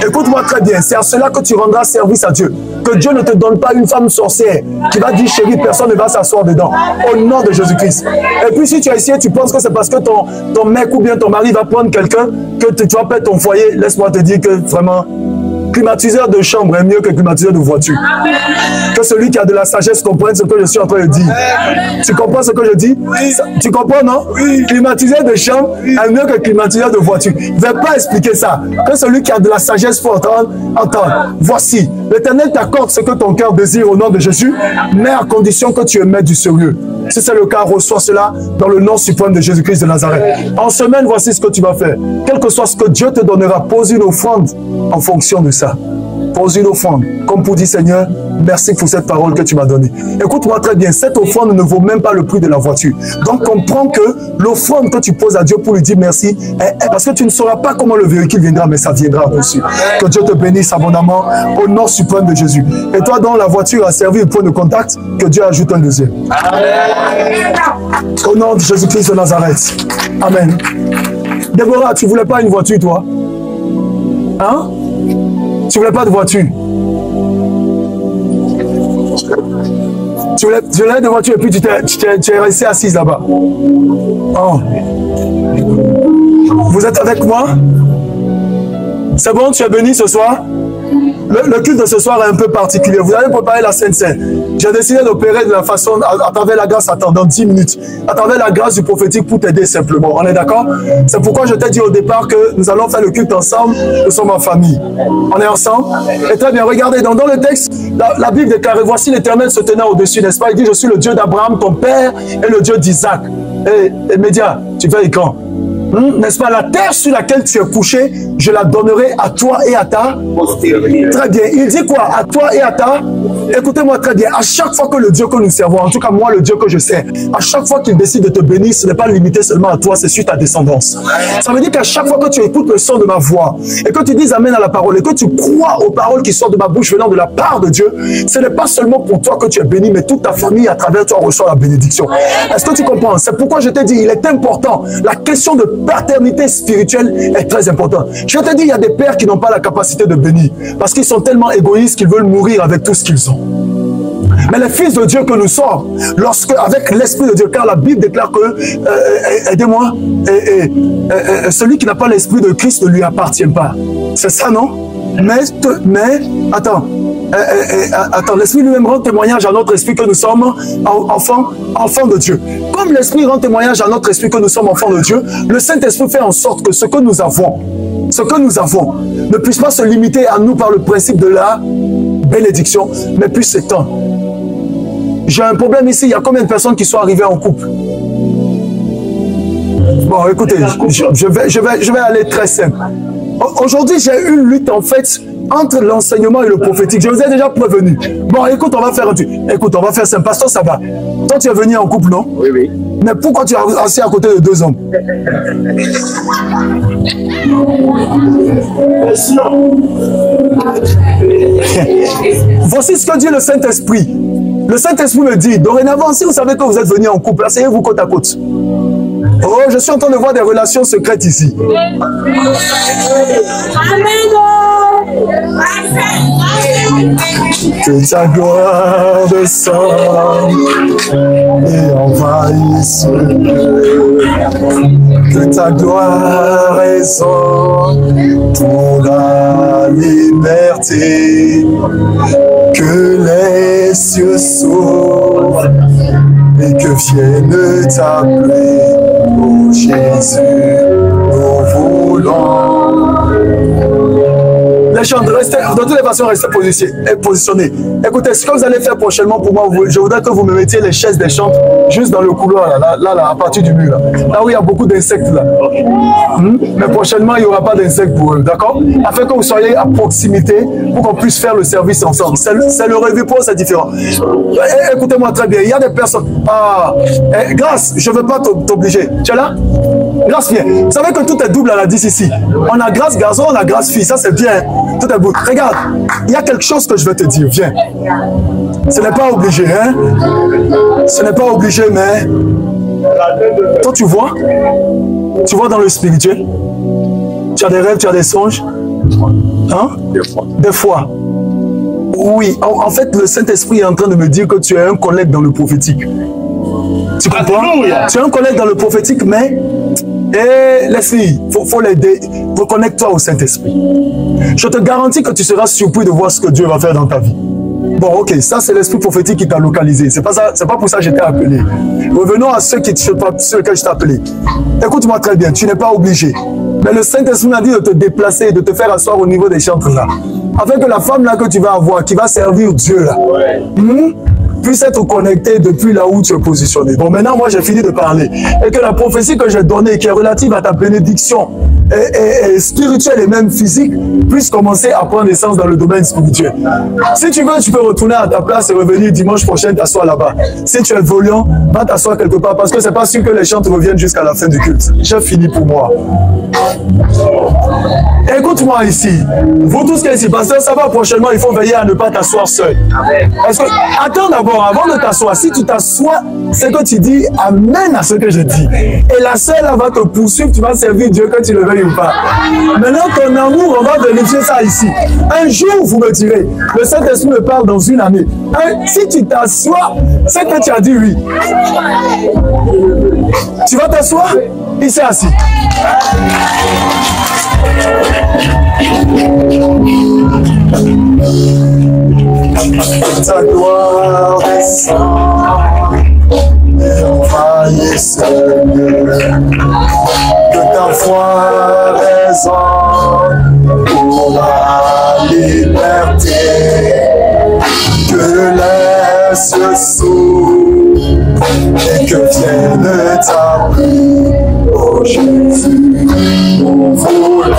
Écoute-moi très bien, c'est à cela que tu rendras service à Dieu. Que Dieu ne te donne pas une femme sorcière qui va dire chérie, personne ne va s'asseoir dedans. Au nom de Jésus-Christ. Et puis si tu as essayé, tu penses que c'est parce que ton mec ou bien ton mari va prendre quelqu'un que tu vas perdre ton foyer. Laisse-moi te dire que vraiment, climatiseur de chambre est mieux que climatiseur de voiture. Que celui qui a de la sagesse comprenne ce que je suis en train de dire. Tu comprends ce que je dis? Tu comprends, non? Climatiseur de chambre est mieux que climatiseur de voiture. Je ne vais pas expliquer ça. Que celui qui a de la sagesse pour entendre. Voici, l'Éternel t'accorde ce que ton cœur désire au nom de Jésus, mais à condition que tu émettes du sérieux. Si c'est le cas, reçois cela dans le nom suprême de Jésus-Christ de Nazareth. En semaine, voici ce que tu vas faire. Quel que soit ce que Dieu te donnera, pose une offrande en fonction de ça. Pose une offrande. Comme pour dire, Seigneur, merci pour cette parole que tu m'as donnée. Écoute-moi très bien, cette offrande ne vaut même pas le prix de la voiture. Donc comprends que l'offrande que tu poses à Dieu pour lui dire merci, parce que tu ne sauras pas comment le véhicule viendra, mais ça viendra aussi. Que Dieu te bénisse abondamment au nom suprême de Jésus. Et toi, dont la voiture a servi de point de contact, que Dieu ajoute un deuxième. Au nom de Jésus-Christ de Nazareth. Amen. Déborah, tu ne voulais pas une voiture, toi? Hein? Tu voulais pas de voiture? Tu voulais de voiture et puis tu es resté assise là-bas. Oh. Vous êtes avec moi? C'est bon, tu es béni ce soir? Le culte de ce soir est un peu particulier. Vous allez préparer la Sainte-Seine. J'ai décidé d'opérer de la façon, à travers la grâce, dans 10 minutes, à travers la grâce du prophétique pour t'aider simplement. On est d'accord? C'est pourquoi je t'ai dit au départ que nous allons faire le culte ensemble. Nous sommes en famille. On est ensemble? Et très bien, regardez, dans le texte, la Bible déclare, voici l'Éternel se tenant au-dessus, n'est-ce pas? Il dit, je suis le Dieu d'Abraham, ton père, et le Dieu d'Isaac. Et Média, tu fais écran. N'est-ce pas, la terre sur laquelle tu es couché, je la donnerai à toi et à ta postérité. Très bien. Il dit quoi? À toi et à ta... Écoutez-moi très bien. À chaque fois que le Dieu que nous servons, en tout cas moi, le Dieu que je sers, à chaque fois qu'il décide de te bénir, ce n'est pas limité seulement à toi, c'est sur ta descendance. Ça veut dire qu'à chaque fois que tu écoutes le son de ma voix et que tu dis amen à la parole et que tu crois aux paroles qui sortent de ma bouche venant de la part de Dieu, ce n'est pas seulement pour toi que tu es béni, mais toute ta famille à travers toi reçoit la bénédiction. Est-ce que tu comprends? C'est pourquoi je t'ai dit, il est important. La question de paternité spirituelle est très importante. Je te dis, il y a des pères qui n'ont pas la capacité de bénir parce qu'ils sont tellement égoïstes qu'ils veulent mourir avec tout ce qu'ils ont. Mais les fils de Dieu que nous sommes, lorsque, avec l'Esprit de Dieu, car la Bible déclare que, aidez-moi, celui qui n'a pas l'Esprit de Christ ne lui appartient pas. C'est ça, non? Mais, attends, l'Esprit lui-même rend témoignage à notre esprit que nous sommes enfants de Dieu. Comme l'Esprit rend témoignage à notre esprit que nous sommes enfants de Dieu, le Saint-Esprit fait en sorte que ce que nous avons ne puisse pas se limiter à nous par le principe de la bénédiction, mais puisse s'étendre. J'ai un problème ici, il y a combien de personnes qui sont arrivées en couple? Bon, écoutez, je vais aller très simple. Aujourd'hui, j'ai une lutte en fait entre l'enseignement et le prophétique. Je vous ai déjà prévenu. Bon, écoute, on va faire un truc. Écoute, on va faire ça. Pasteur, ça va. Toi, tu es venu en couple, non? Oui, oui. Mais pourquoi tu es assis à côté de deux hommes? Voici ce que dit le Saint-Esprit. Le Saint-Esprit me dit, dorénavant, si vous savez que vous êtes venu en couple, asseyez-vous côte à côte. Oh, je suis en train de voir des relations secrètes ici. Que ta gloire descende et envahisse le lieu. Que ta gloire résonne pour la liberté. Que les cieux s'ouvrent et que vienne ta pluie. Oh Jésus, nous voulons. Les gens, de toutes les façons, restez positionnés. Écoutez, ce que vous allez faire prochainement pour moi, je voudrais que vous me mettiez les chaises des chantres juste dans le couloir, là, à partir du mur. Là où il y a beaucoup d'insectes, là. Mais prochainement, il n'y aura pas d'insectes pour eux, d'accord? Afin que vous soyez à proximité pour qu'on puisse faire le service ensemble. C'est le revue pour, c'est différent. Écoutez-moi très bien, il y a des personnes... Grâce, je ne veux pas t'obliger. Tu es là? Grâce fille. Vous savez que tout est double à la DCC. On a grâce garçon, on a grâce fille. Ça c'est bien. Tout est beau. Regarde, il y a quelque chose que je vais te dire. Viens. Ce n'est pas obligé, hein. Ce n'est pas obligé, mais... Toi, tu vois dans le spirituel. Tu as des rêves, tu as des songes. Hein? Des fois. Oui, en fait, le Saint-Esprit est en train de me dire que tu es un collègue dans le prophétique. Tu comprends? Tu es un collègue dans le prophétique, mais... laisse-le, faut l'aider. Reconnecte-toi au Saint-Esprit. Je te garantis que tu seras surpris de voir ce que Dieu va faire dans ta vie. Bon, ok, ça c'est l'esprit prophétique qui t'a localisé. C'est pas pour ça que je t'ai appelé. Revenons à ceux lesquels je t'ai appelé. Écoute-moi très bien, tu n'es pas obligé. Mais le Saint-Esprit m'a dit de te déplacer, de te faire asseoir au niveau des chantres là. Afin que la femme là que tu vas avoir, qui va servir Dieu là, puisse être connectée depuis là où tu es positionné. Bon, maintenant moi j'ai fini de parler. Et que la prophétie que j'ai donnée, qui est relative à ta bénédiction, et spirituelle et même physique, puisse commencer à prendre naissance dans le domaine spirituel. Si tu veux, tu peux retourner à ta place et revenir dimanche prochain t'asseoir là-bas. Si tu es volant, va t'asseoir quelque part parce que c'est pas sûr que les chants reviennent jusqu'à la fin du culte. J'ai fini pour moi. Écoute-moi ici. Vous tous qui êtes ici, pasteur, ça va prochainement, il faut veiller à ne pas t'asseoir seul. Attends d'abord, avant de t'asseoir, si tu t'assois, c'est que tu dis amen à ce que je dis. Et la seule là va te poursuivre, tu vas servir Dieu que tu le veuilles ou pas. Maintenant, ton amour, on va vérifier ça ici. Un jour, vous me direz, le Saint-Esprit me parle dans une année. Si tu t'assois, c'est que tu as dit oui. Tu vas t'asseoir? Il s'est assis. Ta gloire descend, envahit Seigneur, que ta foi résonne pour la liberté, que l'air se s'ouvre et que vienne ta pluie, oh Jésus, mon volant.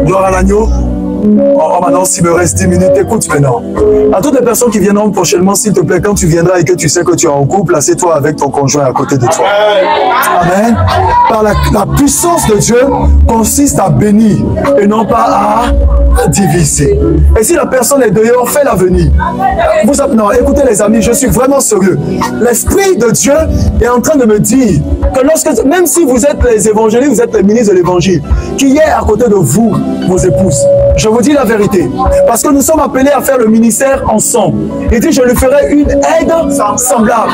Gloire à l'agneau. Oh, maintenant, s'il me reste 10 minutes, écoute maintenant. À toutes les personnes qui viendront prochainement, s'il te plaît, quand tu viendras et que tu sais que tu es en couple, assieds-toi avec ton conjoint à côté de toi. Amen. Par la puissance de Dieu consiste à bénir et non pas à diviser. Et si la personne est dehors, fais-la venir. Non, écoutez les amis, je suis vraiment sérieux. L'Esprit de Dieu est en train de me dire que même si vous êtes les évangélistes, vous êtes les ministres de l'évangile, qu'il y ait à côté de vous vos épouses. Je vous dis la vérité. Parce que nous sommes appelés à faire le ministère ensemble. Il dit, je lui ferai une aide semblable.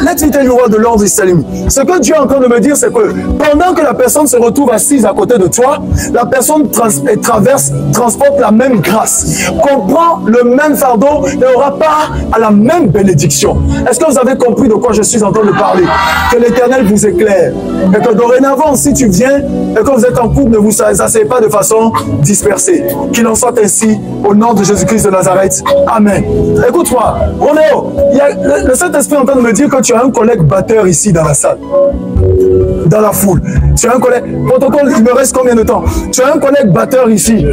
Let's tell you what the Lord is telling me. Ce que Dieu est en train de me dire, c'est que pendant que la personne se retrouve assise à côté de toi, la personne transporte la même grâce, comprend le même fardeau et n'aura pas à la même bénédiction. Est-ce que vous avez compris de quoi je suis en train de parler? Que l'Éternel vous éclaire. Et que dorénavant, si tu viens et que vous êtes en couple, ne vous asseyez pas de façon dispersée. Qu'il en soit ainsi au nom de Jésus-Christ de Nazareth. Amen. Écoute-moi, Roméo, le Saint-Esprit est en train de me dire que tu as un collègue batteur ici dans la salle, dans la foule. Tu as un collègue, protocole, il me reste combien de temps? Tu as un collègue batteur ici.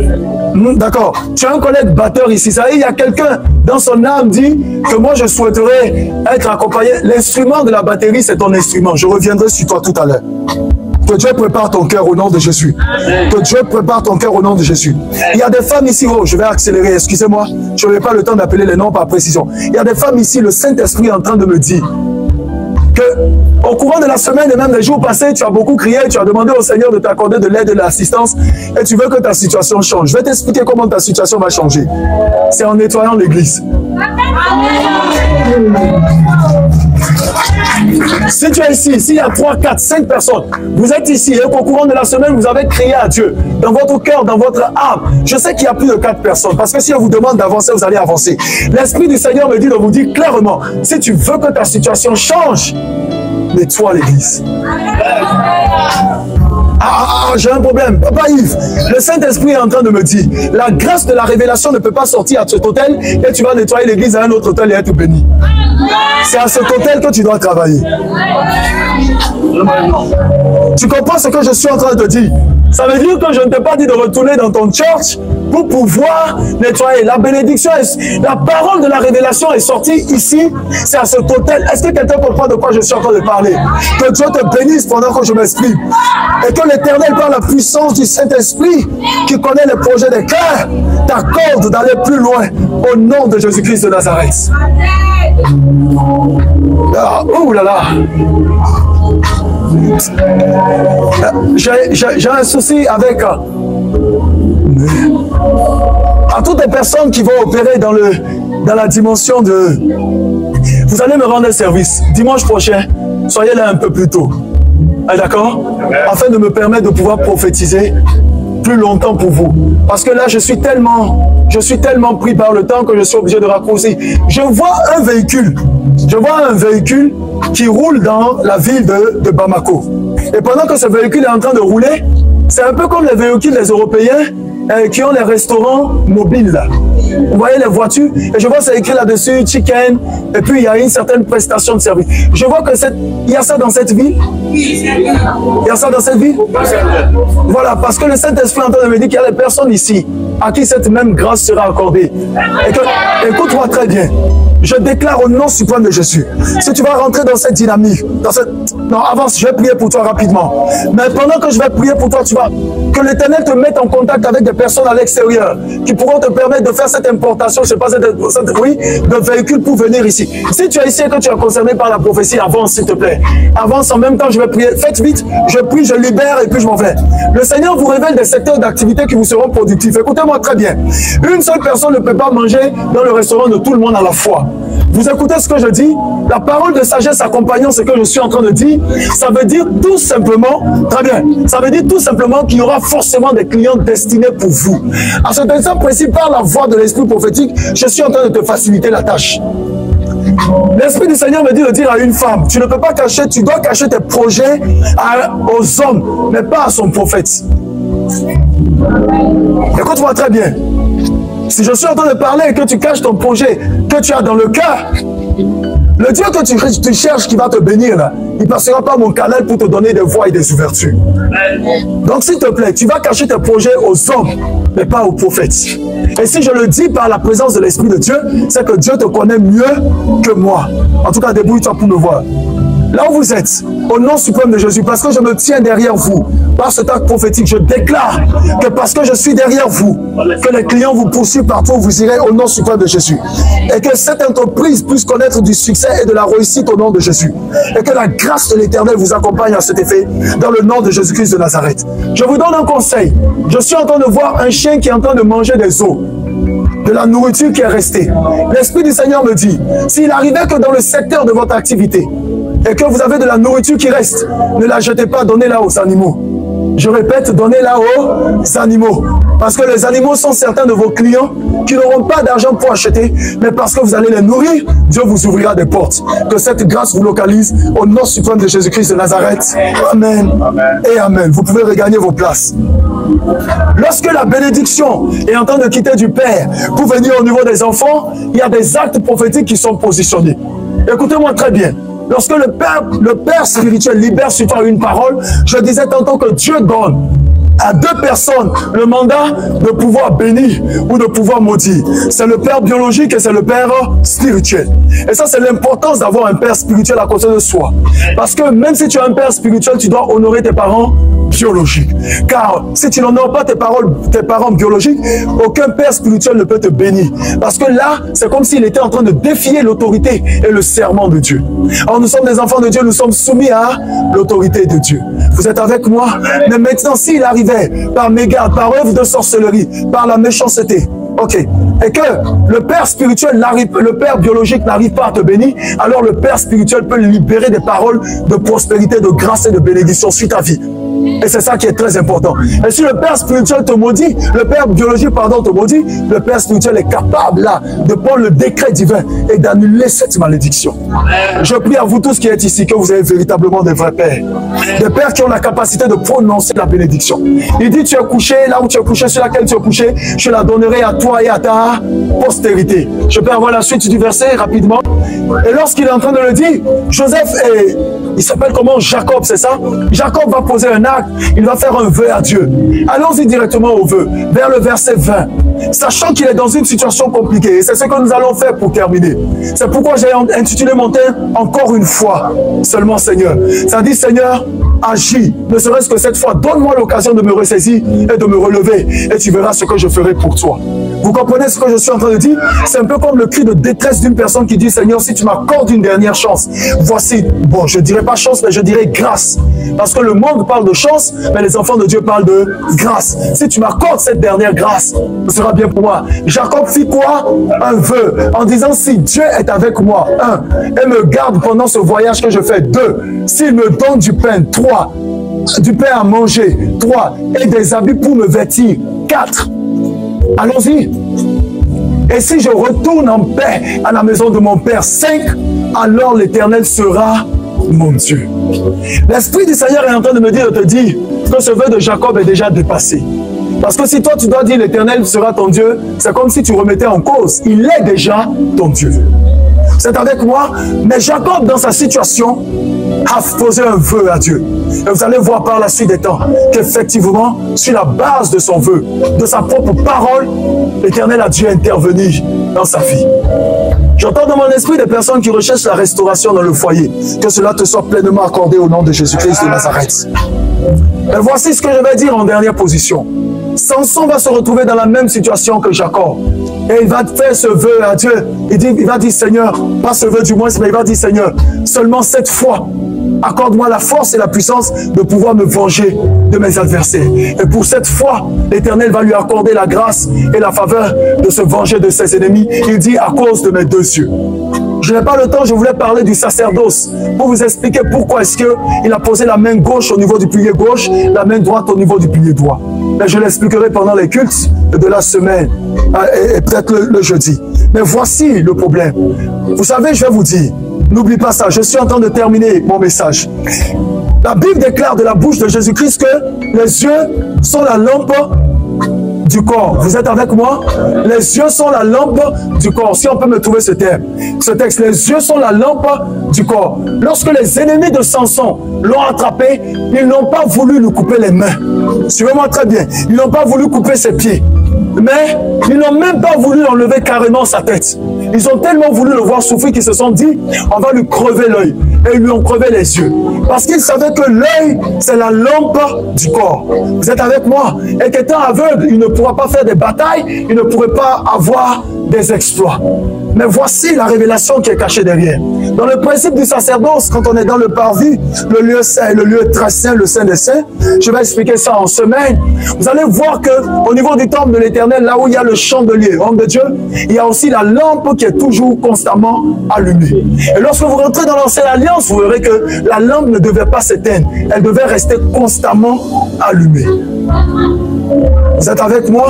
D'accord. Tu as un collègue batteur ici. Ça veut dire, il y a quelqu'un dans son âme dit que moi je souhaiterais être accompagné. L'instrument de la batterie, c'est ton instrument. Je reviendrai sur toi tout à l'heure. Que Dieu prépare ton cœur au nom de Jésus. Que Dieu prépare ton cœur au nom de Jésus. Il y a des femmes ici, oh, je vais accélérer, excusez-moi, je n'aurai pas le temps d'appeler les noms par précision. Il y a des femmes ici, le Saint-Esprit est en train de me dire que au courant de la semaine et même des jours passés, tu as beaucoup crié, tu as demandé au Seigneur de t'accorder de l'aide et de l'assistance et tu veux que ta situation change. Je vais t'expliquer comment ta situation va changer. C'est en nettoyant l'église. Si tu es ici, s'il y a 3, 4, 5 personnes, vous êtes ici et qu'au courant de la semaine, vous avez crié à Dieu dans votre cœur, dans votre âme. Je sais qu'il y a plus de 4 personnes parce que si on vous demande d'avancer, vous allez avancer. L'Esprit du Seigneur me dit de vous dire clairement, si tu veux que ta situation change, nettoie l'église. J'ai un problème. Papa Yves, le Saint-Esprit est en train de me dire, la grâce de la révélation ne peut pas sortir à cet hôtel et tu vas nettoyer l'église à un autre hôtel et être béni. C'est à cet hôtel que tu dois travailler. Tu comprends ce que je suis en train de te dire? Ça veut dire que je ne t'ai pas dit de retourner dans ton church pour pouvoir nettoyer. La bénédiction, la parole de la révélation est sortie ici, c'est à cet hôtel. Est-ce que quelqu'un comprend de quoi je suis en train de parler? Que Dieu te bénisse pendant que je m'exprime. Et que l'Éternel, par la puissance du Saint-Esprit, qui connaît les projets des cœurs, t'accorde d'aller plus loin au nom de Jésus-Christ de Nazareth. Ah, oh là là. J'ai un souci avec à toutes les personnes qui vont opérer dans la dimension de... Vous allez me rendre service dimanche prochain, soyez là un peu plus tôt. D'accord? Afin de me permettre de pouvoir prophétiser plus longtemps pour vous. Parce que là, je suis tellement pris par le temps que je suis obligé de raccourcir. Je vois un véhicule qui roule dans la ville de Bamako. Et pendant que ce véhicule est en train de rouler, c'est un peu comme les véhicules des Européens qui ont les restaurants mobiles là. Vous voyez les voitures, et je vois c'est écrit là-dessus chicken, et puis il y a une certaine prestation de service. Je vois que il y a ça dans cette ville. Il y a ça dans cette ville. Voilà, parce que le Saint-Esprit est en train de me dire qu'il y a des personnes ici à qui cette même grâce sera accordée. Et que, écoute-moi très bien. Je déclare au nom suprême de Jésus. Si tu vas rentrer dans cette dynamique, non, avance, je vais prier pour toi rapidement. Mais pendant que je vais prier pour toi, tu vas... Que l'Éternel te mette en contact avec des personnes à l'extérieur qui pourront te permettre de faire cette importation, je sais pas, de véhicules pour venir ici. Si tu es ici et que tu es concerné par la prophétie, avance s'il te plaît. Avance en même temps, je vais prier. Faites vite, je prie, je libère et puis je m'en vais. Le Seigneur vous révèle des secteurs d'activité qui vous seront productifs. Écoutez-moi très bien. Une seule personne ne peut pas manger dans le restaurant de tout le monde à la fois. Vous écoutez ce que je dis? La parole de sagesse accompagnant ce que je suis en train de dire, ça veut dire tout simplement, très bien, ça veut dire tout simplement qu'il y aura forcément des clients destinés pour vous. À cet instant précis, par la voix de l'esprit prophétique, je suis en train de te faciliter la tâche. L'Esprit du Seigneur me dit de dire à une femme, tu ne peux pas cacher, tu dois cacher tes projets aux hommes, mais pas à son prophète. Écoute-moi très bien. Si je suis en train de parler et que tu caches ton projet que tu as dans le cœur, le Dieu que tu cherches qui va te bénir, là, il ne passera pas mon canal pour te donner des voies et des ouvertures. Donc s'il te plaît, tu vas cacher tes projets aux hommes, mais pas aux prophètes. Et si je le dis par la présence de l'Esprit de Dieu, c'est que Dieu te connaît mieux que moi. En tout cas, débrouille-toi pour me voir. Là où vous êtes, au nom suprême de Jésus, parce que je me tiens derrière vous, par cet acte prophétique, je déclare que parce que je suis derrière vous, que les clients vous poursuivent partout où vous irez au nom suprême de Jésus. Et que cette entreprise puisse connaître du succès et de la réussite au nom de Jésus. Et que la grâce de l'Éternel vous accompagne à cet effet dans le nom de Jésus-Christ de Nazareth. Je vous donne un conseil. Je suis en train de voir un chien qui est en train de manger des os, de la nourriture qui est restée. L'Esprit du Seigneur me dit, s'il arrivait que dans le secteur de votre activité, et que vous avez de la nourriture qui reste, ne la jetez pas, donnez-la aux animaux. Je répète, donnez-la aux animaux. Parce que les animaux sont certains de vos clients qui n'auront pas d'argent pour acheter, mais parce que vous allez les nourrir, Dieu vous ouvrira des portes. Que cette grâce vous localise au nom suprême de Jésus-Christ de Nazareth. Amen. Amen et Amen. Vous pouvez regagner vos places. Lorsque la bénédiction est en train de quitter du Père pour venir au niveau des enfants, il y a des actes prophétiques qui sont positionnés. Écoutez-moi très bien. Lorsque le Père spirituel libère sur toi une parole, je disais tantôt que Dieu donne à deux personnes le mandat de pouvoir bénir ou de pouvoir maudire. C'est le Père biologique et c'est le Père spirituel. Et ça, c'est l'importance d'avoir un Père spirituel à côté de soi. Parce que même si tu as un Père spirituel, tu dois honorer tes parents biologiques. Car si tu n'honores pas tes parents biologiques, aucun Père spirituel ne peut te bénir. Parce que là, c'est comme s'il était en train de défier l'autorité et le serment de Dieu. Alors nous sommes des enfants de Dieu, nous sommes soumis à l'autorité de Dieu. Vous êtes avec moi? Mais maintenant, s'il arrivait par mégarde, par œuvre de sorcellerie, par la méchanceté, ok, et que le Père spirituel le Père biologique n'arrive pas à te bénir, alors le Père spirituel peut libérer des paroles de prospérité, de grâce et de bénédiction sur ta vie. Et c'est ça qui est très important. Et si le Père spirituel te maudit, le Père biologique, pardon, te maudit, le Père spirituel est capable là de prendre le décret divin et d'annuler cette malédiction. Je prie à vous tous qui êtes ici que vous avez véritablement des vrais pères. Des pères qui ont la capacité de prononcer la bénédiction. Il dit, tu es couché, là où tu es couché, sur laquelle tu es couché, je la donnerai à toi et à ta postérité. Je peux avoir la suite du verset rapidement. Et lorsqu'il est en train de le dire, Joseph est, il s'appelle comment? Jacob, c'est ça? Jacob va poser un acte, il va faire un vœu à Dieu. Allons-y directement au vœu, vers le verset 20. sachant qu'il est dans une situation compliquée. Et c'est ce que nous allons faire pour terminer. C'est pourquoi j'ai intitulé mon thème « Encore une fois, seulement Seigneur ». Ça dit, Seigneur, agis, ne serait-ce que cette fois. Donne-moi l'occasion de me ressaisir et de me relever. Et tu verras ce que je ferai pour toi. Vous comprenez ce que je suis en train de dire? C'est un peu comme le cri de détresse d'une personne qui dit, Seigneur, si tu m'accordes une dernière chance, voici, bon, je ne dirais pas chance, mais je dirais grâce. Parce que le monde parle de chance, mais les enfants de Dieu parlent de grâce. Si tu m'accordes cette dernière grâce, ce sera bien pour moi. Jacob fit quoi? Un vœu, en disant, si Dieu est avec moi, 1, et me garde pendant ce voyage que je fais, 2, s'il me donne du pain, 3, du pain à manger, 3, et des habits pour me vêtir, 4. Allons-y. Et si je retourne en paix à la maison de mon Père, 5, alors l'Éternel sera mon Dieu. L'Esprit du Seigneur est en train de me dire, de te dire que ce vœu de Jacob est déjà dépassé. Parce que si toi tu dois dire l'Éternel sera ton Dieu, c'est comme si tu remettais en cause. Il est déjà ton Dieu. C'est avec moi, mais Jacob dans sa situation a posé un vœu à Dieu. Et vous allez voir par la suite des temps qu'effectivement, sur la base de son vœu, de sa propre parole, l'Éternel a dû intervenir dans sa vie. J'entends dans mon esprit des personnes qui recherchent la restauration dans le foyer. Que cela te soit pleinement accordé au nom de Jésus-Christ de Nazareth. Et voici ce que je vais dire en dernière position. Samson va se retrouver dans la même situation que Jacob. Et il va faire ce vœu à Dieu. Il va dire, Seigneur, pas ce vœu du moins, mais il va dire, Seigneur, seulement cette fois, accorde-moi la force et la puissance de pouvoir me venger de mes adversaires. Et pour cette fois, l'Éternel va lui accorder la grâce et la faveur de se venger de ses ennemis. Il dit, à cause de mes 2 yeux. Je n'ai pas le temps, je voulais parler du sacerdoce pour vous expliquer pourquoi est-ce qu'il a posé la main gauche au niveau du pilier gauche, la main droite au niveau du pilier droit. Mais je l'expliquerai pendant les cultes de la semaine et peut-être le jeudi. Mais voici le problème. Vous savez, je vais vous dire, n'oublie pas ça, je suis en train de terminer mon message. La Bible déclare de la bouche de Jésus-Christ que les yeux sont la lampe du corps. Vous êtes avec moi? Les yeux sont la lampe du corps. Si on peut me trouver ce terme, ce texte, les yeux sont la lampe du corps. Lorsque les ennemis de Samson l'ont attrapé, ils n'ont pas voulu lui couper les mains. Suivez-moi très bien. Ils n'ont pas voulu couper ses pieds. Mais ils n'ont même pas voulu enlever carrément sa tête. Ils ont tellement voulu le voir souffrir qu'ils se sont dit, on va lui crever l'œil. Et ils lui ont crevé les yeux. Parce qu'ils savaient que l'œil, c'est la lampe du corps. Vous êtes avec moi? Et qu'étant aveugle, il ne pourra pas faire des batailles, il ne pourrait pas avoir des exploits. Mais voici la révélation qui est cachée derrière. Dans le principe du sacerdoce, quand on est dans le parvis, le lieu saint, le lieu très saint, le saint des saints, je vais expliquer ça en semaine. Vous allez voir qu'au niveau du temple de l'Éternel, là où il y a le chandelier, homme de Dieu, il y a aussi la lampe qui est toujours constamment allumée. Et lorsque vous rentrez dans l'ancienne alliance, vous verrez que la lampe ne devait pas s'éteindre. Elle devait rester constamment allumée. Vous êtes avec moi?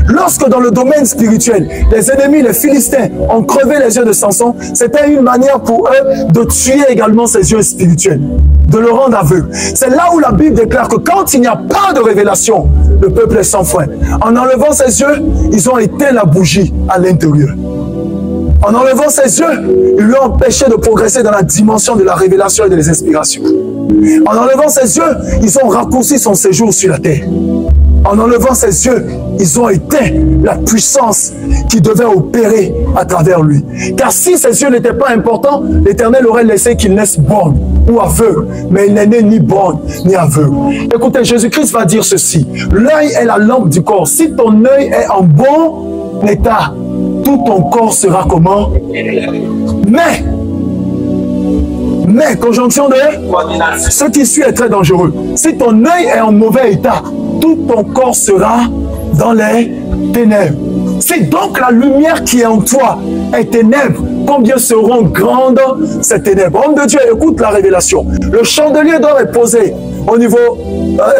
Lorsque dans le domaine spirituel, les ennemis, les Philistins, ont crevé les yeux de Samson, c'était une manière pour eux de tuer également ses yeux spirituels, de le rendre aveugle. C'est là où la Bible déclare que quand il n'y a pas de révélation, le peuple est sans frein. En enlevant ses yeux, ils ont éteint la bougie à l'intérieur. En enlevant ses yeux, ils lui ont empêché de progresser dans la dimension de la révélation et de l'inspiration. En enlevant ses yeux, ils ont raccourci son séjour sur la terre. En enlevant ses yeux, ils ont éteint la puissance qui devait opérer à travers lui. Car si ses yeux n'étaient pas importants, l'Éternel aurait laissé qu'il naisse borgne ou aveugle. Mais il n'est né ni borgne ni aveugle. Écoutez, Jésus-Christ va dire ceci. L'œil est la lampe du corps. Si ton œil est en bon état, tout ton corps sera comment? Mais, conjonction de ce qui suit est très dangereux. Si ton œil est en mauvais état, tout ton corps sera dans les ténèbres. Si donc la lumière qui est en toi est ténèbres, combien seront grandes ces ténèbres? Homme de Dieu, écoute la révélation. Le chandelier doit reposer au niveau,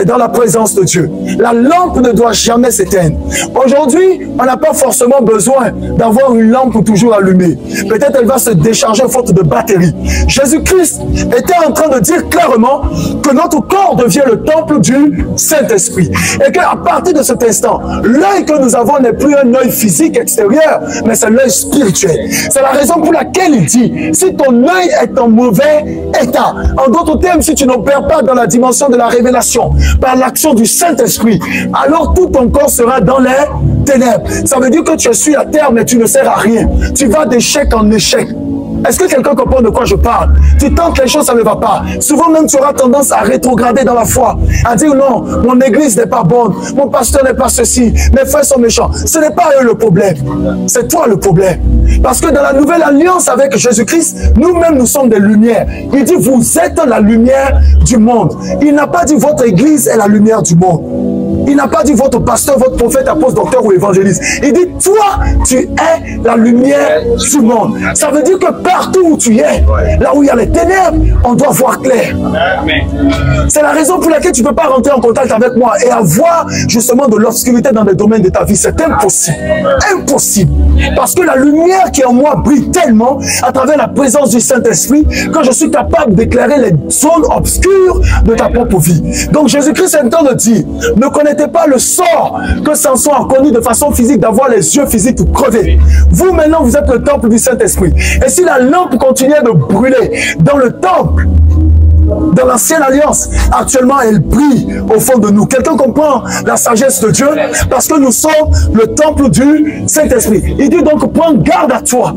dans la présence de Dieu. La lampe ne doit jamais s'éteindre. Aujourd'hui, on n'a pas forcément besoin d'avoir une lampe toujours allumée. Peut-être elle va se décharger faute de batterie. Jésus-Christ était en train de dire clairement que notre corps devient le temple du Saint-Esprit. Et qu'à partir de cet instant, l'œil que nous avons n'est plus un œil physique extérieur, mais c'est l'œil spirituel. C'est la raison pour laquelle il dit, si ton œil est en mauvais état, en d'autres termes, si tu n'opères pas dans la dimension de la révélation, par l'action du Saint-Esprit, alors tout ton corps sera dans les ténèbres. Ça veut dire que tu es sur la terre, mais tu ne sers à rien. Tu vas d'échec en échec. Est-ce que quelqu'un comprend de quoi je parle? Tu tentes les choses, ça ne va pas. Souvent même, tu auras tendance à rétrograder dans la foi, à dire non, mon église n'est pas bonne, mon pasteur n'est pas ceci, mes frères sont méchants. Ce n'est pas eux le problème, c'est toi le problème. Parce que dans la nouvelle alliance avec Jésus-Christ, nous-mêmes, nous sommes des lumières. Il dit, vous êtes la lumière du monde. Il n'a pas dit, votre église est la lumière du monde. Il n'a pas dit votre pasteur, votre prophète, apôtre, docteur ou évangéliste. Il dit, toi, tu es la lumière du monde. Ça veut dire que partout où tu es, là où il y a les ténèbres, on doit voir clair. C'est la raison pour laquelle tu ne peux pas rentrer en contact avec moi et avoir justement de l'obscurité dans les domaines de ta vie. C'est impossible. Impossible. Parce que la lumière qui est en moi brille tellement à travers la présence du Saint-Esprit que je suis capable d'éclairer les zones obscures de ta propre vie. Donc Jésus-Christ est en train de dire, ne connaissez pas le sort que Samson a connu de façon physique, d'avoir les yeux physiques crevés. Vous maintenant, vous êtes le temple du Saint-Esprit. Et si la lampe continuait de brûler dans le temple, dans l'ancienne alliance, actuellement elle brille au fond de nous. Quelqu'un comprend la sagesse de Dieu? Parce que nous sommes le temple du Saint-Esprit. Il dit donc, prends garde à toi,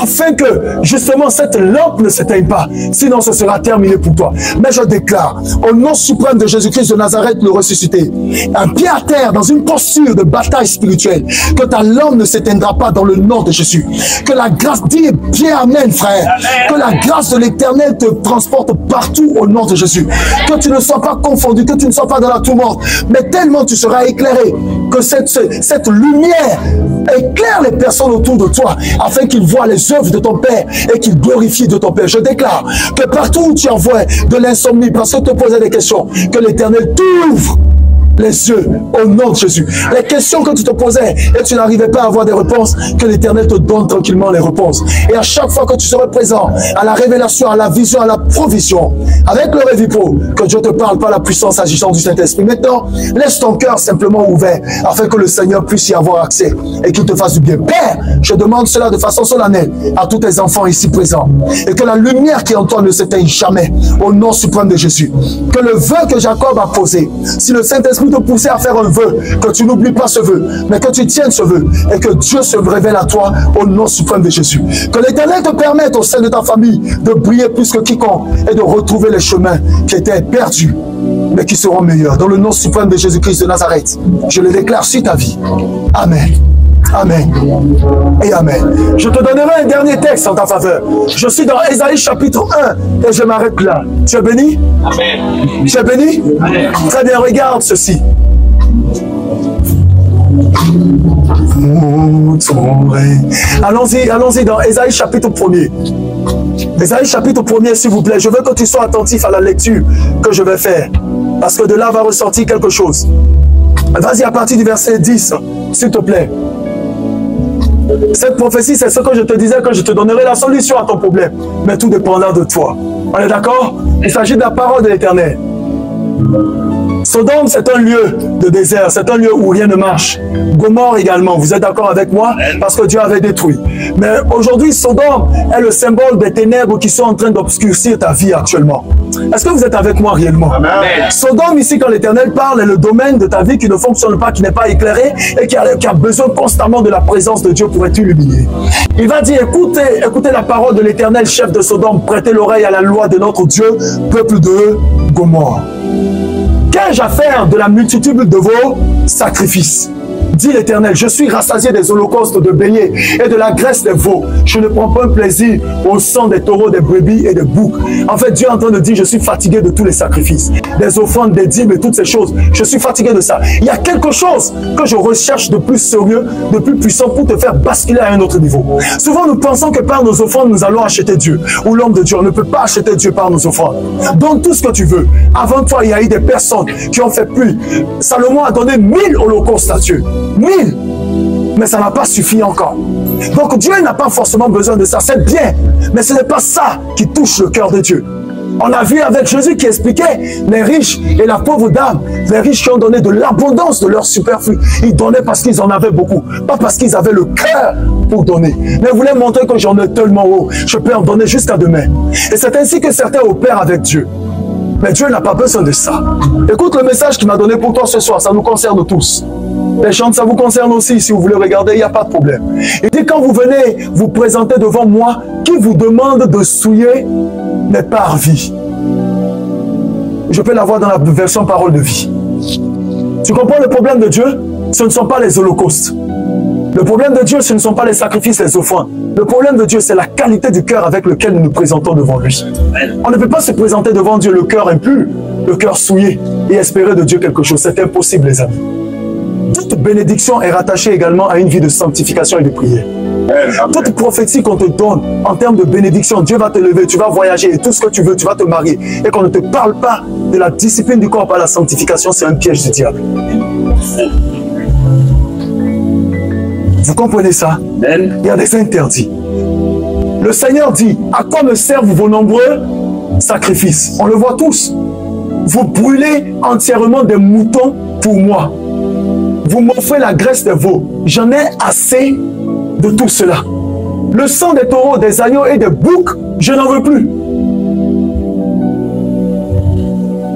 afin que justement cette lampe ne s'éteigne pas, sinon ce sera terminé pour toi. Mais je déclare, au nom suprême de Jésus-Christ de Nazareth, le ressuscité, un pied à terre dans une posture de bataille spirituelle, que ta lampe ne s'éteindra pas dans le nom de Jésus. Que la grâce, dis bien amen frère, que la grâce de l'Éternel te transporte partout au nom de Jésus. Que tu ne sois pas confondu, que tu ne sois pas dans la tourmente, mais tellement tu seras éclairé, que cette lumière éclaire les personnes autour de toi, afin qu'ils voient les œuvres de ton Père et qu'ils glorifient de ton Père. Je déclare que partout où tu envoies de l'insomnie parce que tu te posais des questions, que l'Éternel t'ouvre les yeux au nom de Jésus. Les questions que tu te posais et tu n'arrivais pas à avoir des réponses, que l'Éternel te donne tranquillement les réponses. Et à chaque fois que tu seras présent à la révélation, à la vision, à la provision, avec le Révipro, que Dieu te parle par la puissance agissante du Saint-Esprit. Maintenant, laisse ton cœur simplement ouvert afin que le Seigneur puisse y avoir accès et qu'il te fasse du bien. Père, je demande cela de façon solennelle à tous tes enfants ici présents, et que la lumière qui est en toi ne s'éteigne jamais au nom suprême de Jésus. Que le vœu que Jacob a posé, si le Saint-Esprit te pousser à faire un vœu, que tu n'oublies pas ce vœu, mais que tu tiennes ce vœu et que Dieu se révèle à toi au nom suprême de Jésus. Que l'Éternel te permette au sein de ta famille de briller plus que quiconque et de retrouver les chemins qui étaient perdus, mais qui seront meilleurs. Dans le nom suprême de Jésus-Christ de Nazareth, je le déclare sur ta vie. Amen. Amen et amen. Je te donnerai un dernier texte en ta faveur. Je suis dans Ésaïe chapitre 1 et je m'arrête là. Tu es béni? Amen. Tu es béni? Amen. Très bien, regarde ceci. Allons-y dans Ésaïe chapitre 1er. Ésaïe chapitre 1er, s'il vous plaît. Je veux que tu sois attentif à la lecture que je vais faire, parce que de là va ressortir quelque chose. Vas-y à partir du verset 10, s'il te plaît. Cette prophétie, c'est ce que je te disais, que je te donnerai la solution à ton problème. Mais tout dépendra de toi. On est d'accord? Il s'agit de la parole de l'Éternel. Sodome, c'est un lieu de désert, c'est un lieu où rien ne marche. Gomorrhe également, vous êtes d'accord avec moi? Parce que Dieu avait détruit. Mais aujourd'hui, Sodome est le symbole des ténèbres qui sont en train d'obscurcir ta vie actuellement. Est-ce que vous êtes avec moi réellement? Amen. Sodome, ici, quand l'Éternel parle, est le domaine de ta vie qui ne fonctionne pas, qui n'est pas éclairé et qui a besoin constamment de la présence de Dieu pour être illuminé. Il va dire, écoutez la parole de l'Éternel, chef de Sodome, prêtez l'oreille à la loi de notre Dieu, peuple de Gomorrhe. Qu'ai-je à faire de la multitude de vos sacrifices? Dit l'Éternel, je suis rassasié des holocaustes de béliers et de la graisse des veaux. Je ne prends pas un plaisir au sang des taureaux, des brebis et des boucs. En fait, Dieu est en train de dire, je suis fatigué de tous les sacrifices, des offrandes, des dîmes et toutes ces choses. Je suis fatigué de ça. Il y a quelque chose que je recherche de plus sérieux, de plus puissant pour te faire basculer à un autre niveau. Souvent, nous pensons que par nos offrandes, nous allons acheter Dieu. Ou l'homme de Dieu, on ne peut pas acheter Dieu par nos offrandes. Donne tout ce que tu veux. Avant toi, il y a eu des personnes qui ont fait plus. Salomon a donné 1000 holocaustes à Dieu. 1000, mais ça n'a pas suffi encore. Donc Dieu n'a pas forcément besoin de ça, c'est bien, mais ce n'est pas ça qui touche le cœur de Dieu. On a vu avec Jésus qui expliquait les riches et la pauvre dame, les riches qui ont donné de l'abondance de leur superflu. Ils donnaient parce qu'ils en avaient beaucoup, pas parce qu'ils avaient le cœur pour donner. Mais ils voulaient montrer que j'en ai tellement haut, je peux en donner jusqu'à demain. Et c'est ainsi que certains opèrent avec Dieu. Mais Dieu n'a pas besoin de ça. Écoute le message qu'il m'a donné pour toi ce soir, ça nous concerne tous. Les chants, ça vous concerne aussi. Si vous voulez regarder, il n'y a pas de problème. Il dit, quand vous venez vous présenter devant moi, qui vous demande de souiller mes parvis. Je peux l'avoir dans la version parole de vie. Tu comprends le problème de Dieu? Ce ne sont pas les holocaustes. Le problème de Dieu, ce ne sont pas les sacrifices, les offrandes. Le problème de Dieu, c'est la qualité du cœur avec lequel nous nous présentons devant lui. On ne peut pas se présenter devant Dieu le cœur impur, le cœur souillé et espérer de Dieu quelque chose. C'est impossible, les amis. Toute bénédiction est rattachée également à une vie de sanctification et de prière. Toute prophétie qu'on te donne en termes de bénédiction, Dieu va te lever, tu vas voyager et tout ce que tu veux, tu vas te marier. Et qu'on ne te parle pas de la discipline du corps par la sanctification, c'est un piège du diable. Vous comprenez ça? Il y a des interdits. Le Seigneur dit, à quoi me servent vos nombreux sacrifices? On le voit tous. Vous brûlez entièrement des moutons pour moi. Vous m'offrez la graisse des veaux. J'en ai assez de tout cela. Le sang des taureaux, des agneaux et des boucs, je n'en veux plus.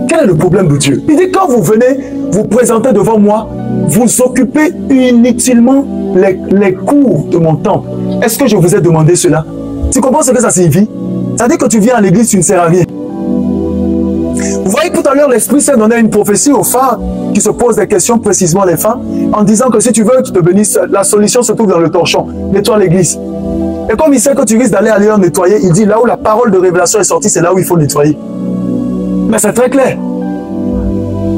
Quel est le problème de Dieu? Il dit, quand vous venez vous présenter devant moi, vous occupez inutilement les cours de mon temple. Est-ce que je vous ai demandé cela? Tu comprends ce que ça signifie? Ça veut dire que tu viens à l'église, tu ne sers à rien. Vous voyez, tout à l'heure, l'Esprit Saint donnait une prophétie aux femmes qui se posent des questions, précisément les femmes, en disant que si tu veux qu'ils te bénissent, la solution se trouve dans le torchon. Nettoie l'église. Et comme il sait que tu risques d'aller ailleurs nettoyer, il dit là où la parole de révélation est sortie, c'est là où il faut nettoyer. Mais c'est très clair.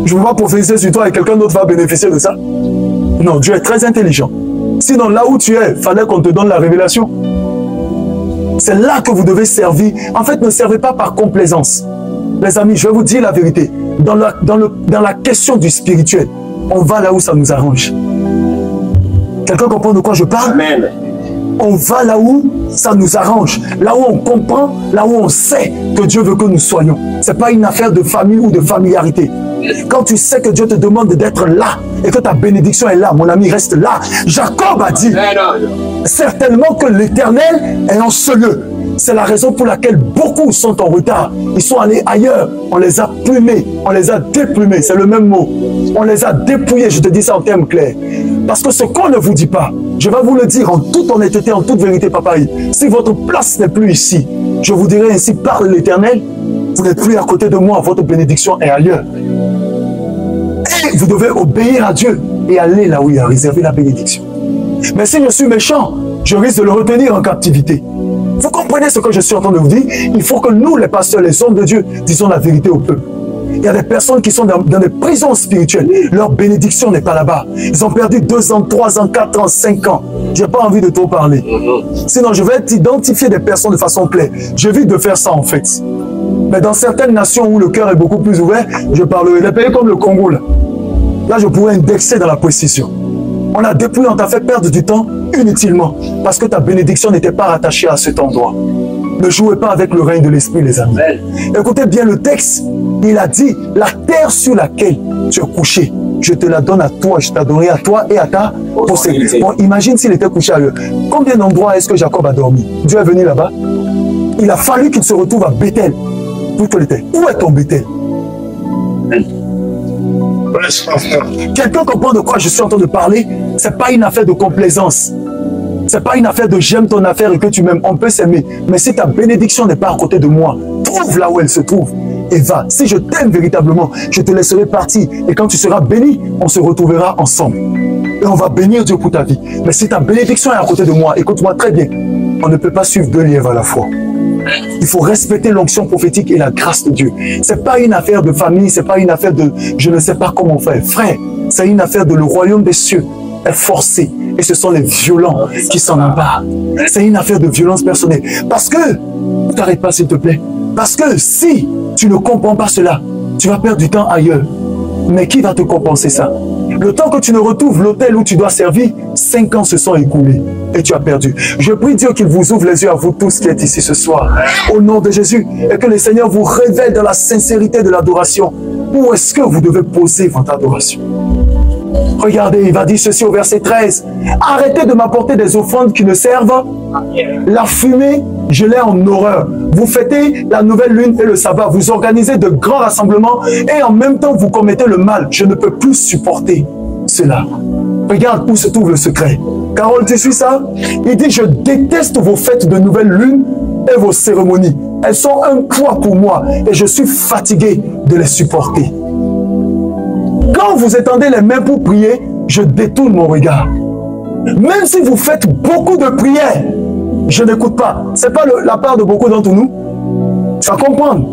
Je ne veux pas prophétiser sur toi et quelqu'un d'autre va bénéficier de ça. Non, Dieu est très intelligent. Sinon, là où tu es, il fallait qu'on te donne la révélation. C'est là que vous devez servir. En fait, ne servez pas par complaisance. Les amis, je vais vous dire la vérité. Dans la question du spirituel, on va là où ça nous arrange. Quelqu'un comprend de quoi je parle? Amen. On va là où ça nous arrange. Là où on comprend, là où on sait que Dieu veut que nous soyons. Ce n'est pas une affaire de famille ou de familiarité. Quand tu sais que Dieu te demande d'être là et que ta bénédiction est là, mon ami, reste là. Jacob a dit, certainement que l'Éternel est en ce lieu. C'est la raison pour laquelle beaucoup sont en retard. Ils sont allés ailleurs. On les a plumés, on les a déplumés. C'est le même mot. On les a dépouillés, je te dis ça en termes clairs. Parce que ce qu'on ne vous dit pas, je vais vous le dire en toute honnêteté, en toute vérité, papa. Si votre place n'est plus ici, je vous dirai ainsi, par l'Éternel, vous n'êtes plus à côté de moi, votre bénédiction est ailleurs. Et vous devez obéir à Dieu et aller là où il a réservé la bénédiction. Mais si je suis méchant, je risque de le retenir en captivité. Vous comprenez ce que je suis en train de vous dire? Il faut que nous, les pasteurs, les hommes de Dieu, disons la vérité au peuple. Il y a des personnes qui sont dans des prisons spirituelles. Leur bénédiction n'est pas là-bas. Ils ont perdu 2 ans, 3 ans, 4 ans, 5 ans. Je n'ai pas envie de trop parler. Sinon, je vais identifier des personnes de façon claire. J'évite de faire ça en fait. Mais dans certaines nations où le cœur est beaucoup plus ouvert, je parlerai des pays comme le Congo. Là, je pourrais indexer dans la précision. On a dépouillé, on t'a fait perdre du temps inutilement parce que ta bénédiction n'était pas rattachée à cet endroit. Ne jouez pas avec le règne de l'esprit, les amis. Écoutez bien le texte. Il a dit, la terre sur laquelle tu es couché, je te la donne à toi, je t'adonnerai à toi et à ta postérité. Bon, imagine s'il était couché ailleurs. Combien d'endroits est-ce que Jacob a dormi? Dieu est venu là-bas. Il a fallu qu'il se retrouve à Bethel. Où est ton Bethel? Quelqu'un comprend de quoi je suis en train de parler? Ce n'est pas une affaire de complaisance. Ce n'est pas une affaire de j'aime ton affaire et que tu m'aimes. On peut s'aimer. Mais si ta bénédiction n'est pas à côté de moi, trouve là où elle se trouve et va. Si je t'aime véritablement, je te laisserai partir. Et quand tu seras béni, on se retrouvera ensemble. Et on va bénir Dieu pour ta vie. Mais si ta bénédiction est à côté de moi, écoute-moi très bien, on ne peut pas suivre 2 lièvres à la fois. Il faut respecter l'onction prophétique et la grâce de Dieu. Ce n'est pas une affaire de famille, ce n'est pas une affaire de je ne sais pas comment faire. Frère, c'est une affaire de le royaume des cieux est forcé. Et ce sont les violents qui s'en emparent. C'est une affaire de violence personnelle. Parce que, ne t'arrête pas s'il te plaît. Parce que si tu ne comprends pas cela, tu vas perdre du temps ailleurs. Mais qui va te compenser ça? Le temps que tu ne retrouves l'hôtel où tu dois servir, 5 ans se sont écoulés et tu as perdu. Je prie Dieu qu'il vous ouvre les yeux à vous tous qui êtes ici ce soir. Au nom de Jésus. Et que le Seigneur vous révèle dans la sincérité de l'adoration. Où est-ce que vous devez poser votre adoration? Regardez, il va dire ceci au verset 13. Arrêtez de m'apporter des offrandes qui ne servent. La fumée, je l'ai en horreur. Vous fêtez la nouvelle lune et le sabbat. Vous organisez de grands rassemblements et en même temps vous commettez le mal. Je ne peux plus supporter cela. Regarde où se trouve le secret. Carole, tu suis ça? Il dit, je déteste vos fêtes de nouvelle lune et vos cérémonies. Elles sont un poids pour moi et je suis fatigué de les supporter. Quand vous étendez les mains pour prier, je détourne mon regard. Même si vous faites beaucoup de prières, je n'écoute pas. Ce n'est pas la part de beaucoup d'entre nous. Tu vas comprendre.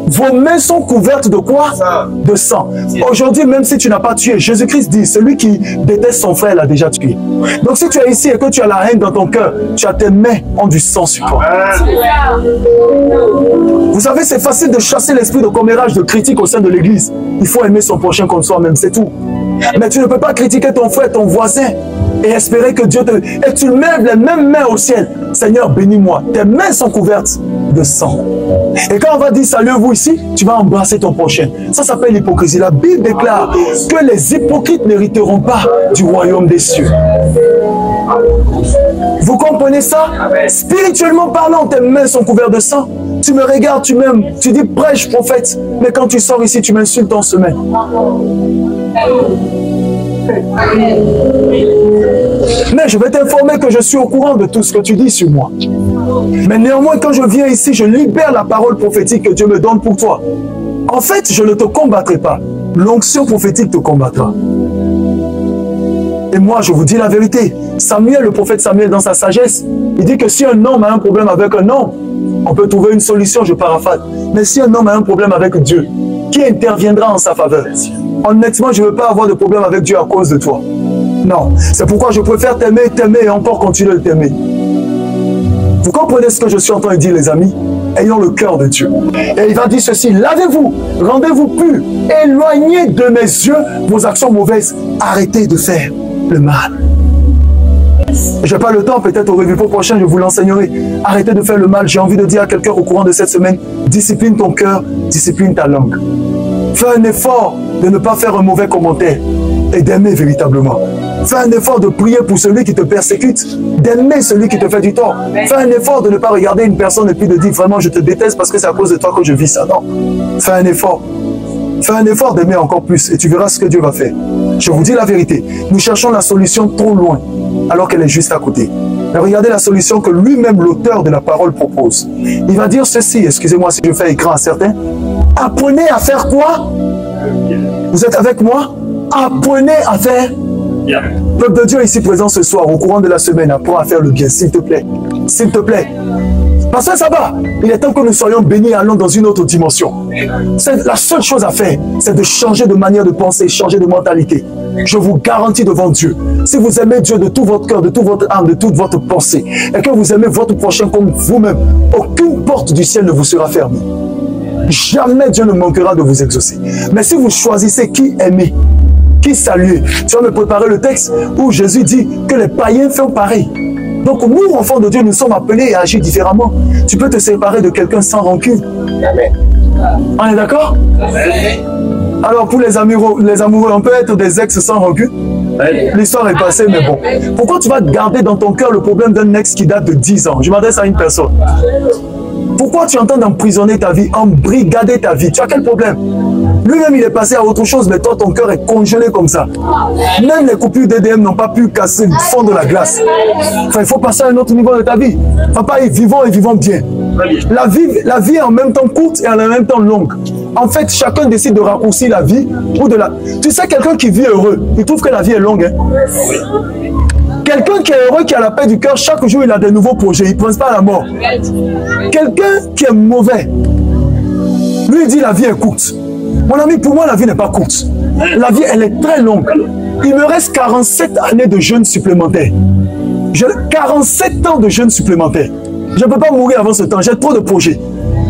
Vos mains sont couvertes de quoi? De sang. Aujourd'hui, même si tu n'as pas tué, Jésus-Christ dit, celui qui déteste son frère l'a déjà tué. Donc si tu es ici et que tu as la haine dans ton cœur, tu as tes mains ont du sang sur toi. Vous savez, c'est facile de chasser l'esprit de commérage, de critique au sein de l'église. Il faut aimer son prochain comme soi-même, c'est tout. Mais tu ne peux pas critiquer ton frère, ton voisin, et espérer que Dieu te... Et tu lèves les mêmes mains au ciel. Seigneur, bénis-moi. Tes mains sont couvertes de sang. Et quand on va dire saluez-vous ici, tu vas embrasser ton prochain. Ça s'appelle l'hypocrisie. La Bible déclare que les hypocrites n'hériteront pas du royaume des cieux. Vous comprenez ça? Spirituellement parlant, tes mains sont couvertes de sang. Tu me regardes, tu m'aimes, tu dis prêche, prophète. Mais quand tu sors ici, tu m'insultes en semaine. Mais je vais t'informer que je suis au courant de tout ce que tu dis sur moi. Mais néanmoins, quand je viens ici, je libère la parole prophétique que Dieu me donne pour toi. En fait, je ne te combattrai pas. L'onction prophétique te combattra. Et moi, je vous dis la vérité. Samuel, le prophète Samuel, dans sa sagesse, il dit que si un homme a un problème avec un homme, on peut trouver une solution, je paraphrase. Mais si un homme a un problème avec Dieu, qui interviendra en sa faveur? Honnêtement, je ne veux pas avoir de problème avec Dieu à cause de toi. Non. C'est pourquoi je préfère t'aimer, t'aimer et encore continuer de t'aimer. Vous comprenez ce que je suis en train de dire, les amis? Ayons le cœur de Dieu. Et il va dire ceci, lavez-vous, rendez-vous purs, éloignez de mes yeux vos actions mauvaises, arrêtez de faire le mal. Je n'ai pas le temps, peut-être au revue prochain, je vous l'enseignerai. Arrêtez de faire le mal. J'ai envie de dire à quelqu'un au courant de cette semaine, discipline ton cœur, discipline ta langue. Fais un effort de ne pas faire un mauvais commentaire et d'aimer véritablement. Fais un effort de prier pour celui qui te persécute, d'aimer celui qui te fait du tort. Fais un effort de ne pas regarder une personne et puis de dire vraiment je te déteste parce que c'est à cause de toi que je vis ça. Non. Fais un effort. Fais un effort d'aimer encore plus et tu verras ce que Dieu va faire. Je vous dis la vérité. Nous cherchons la solution trop loin alors qu'elle est juste à côté. Mais regardez la solution que lui-même, l'auteur de la parole, propose. Il va dire ceci, excusez-moi si je fais écran à certains. Apprenez à faire quoi? Vous êtes avec moi? Apprenez à faire. Peuple de Dieu ici présent ce soir, au courant de la semaine, apprends à faire le bien, s'il te plaît. S'il te plaît. Parce que ça va. Il est temps que nous soyons bénis et allons dans une autre dimension. La seule chose à faire, c'est de changer de manière de penser, changer de mentalité. Je vous garantis devant Dieu, si vous aimez Dieu de tout votre cœur, de toute votre âme, de toute votre pensée, et que vous aimez votre prochain comme vous-même, aucune porte du ciel ne vous sera fermée. Jamais Dieu ne manquera de vous exaucer. Mais si vous choisissez qui aimer, qui saluer, tu vas me préparer le texte où Jésus dit que les païens font pareil. Donc nous, enfants de Dieu, nous sommes appelés à agir différemment. Tu peux te séparer de quelqu'un sans rancune. On est d'accord? Alors pour les amoureux, on peut être des ex sans rancune. L'histoire est passée, mais bon. Pourquoi tu vas garder dans ton cœur le problème d'un ex qui date de 10 ans? Je m'adresse à une personne. Pourquoi tu entends d'emprisonner ta vie, embrigader ta vie? Tu as quel problème? Lui-même, il est passé à autre chose, mais toi, ton cœur est congelé comme ça. Même les coupures d'EDM n'ont pas pu casser le fond de la glace. Enfin, il faut passer à un autre niveau de ta vie. Papa, vivons et vivons bien. La vie est en même temps courte et en même temps longue. En fait, chacun décide de raccourcir la vie ou de la... Tu sais, quelqu'un qui vit heureux, il trouve que la vie est longue. Hein? Quelqu'un qui est heureux, qui a la paix du cœur, chaque jour, il a de nouveaux projets. Il ne pense pas à la mort. Quelqu'un qui est mauvais, lui, il dit la vie est courte. Mon ami, pour moi, la vie n'est pas courte. La vie, elle est très longue. Il me reste 47 années de jeûne supplémentaire. 47 ans de jeûne supplémentaire. Je ne peux pas mourir avant ce temps. J'ai trop de projets.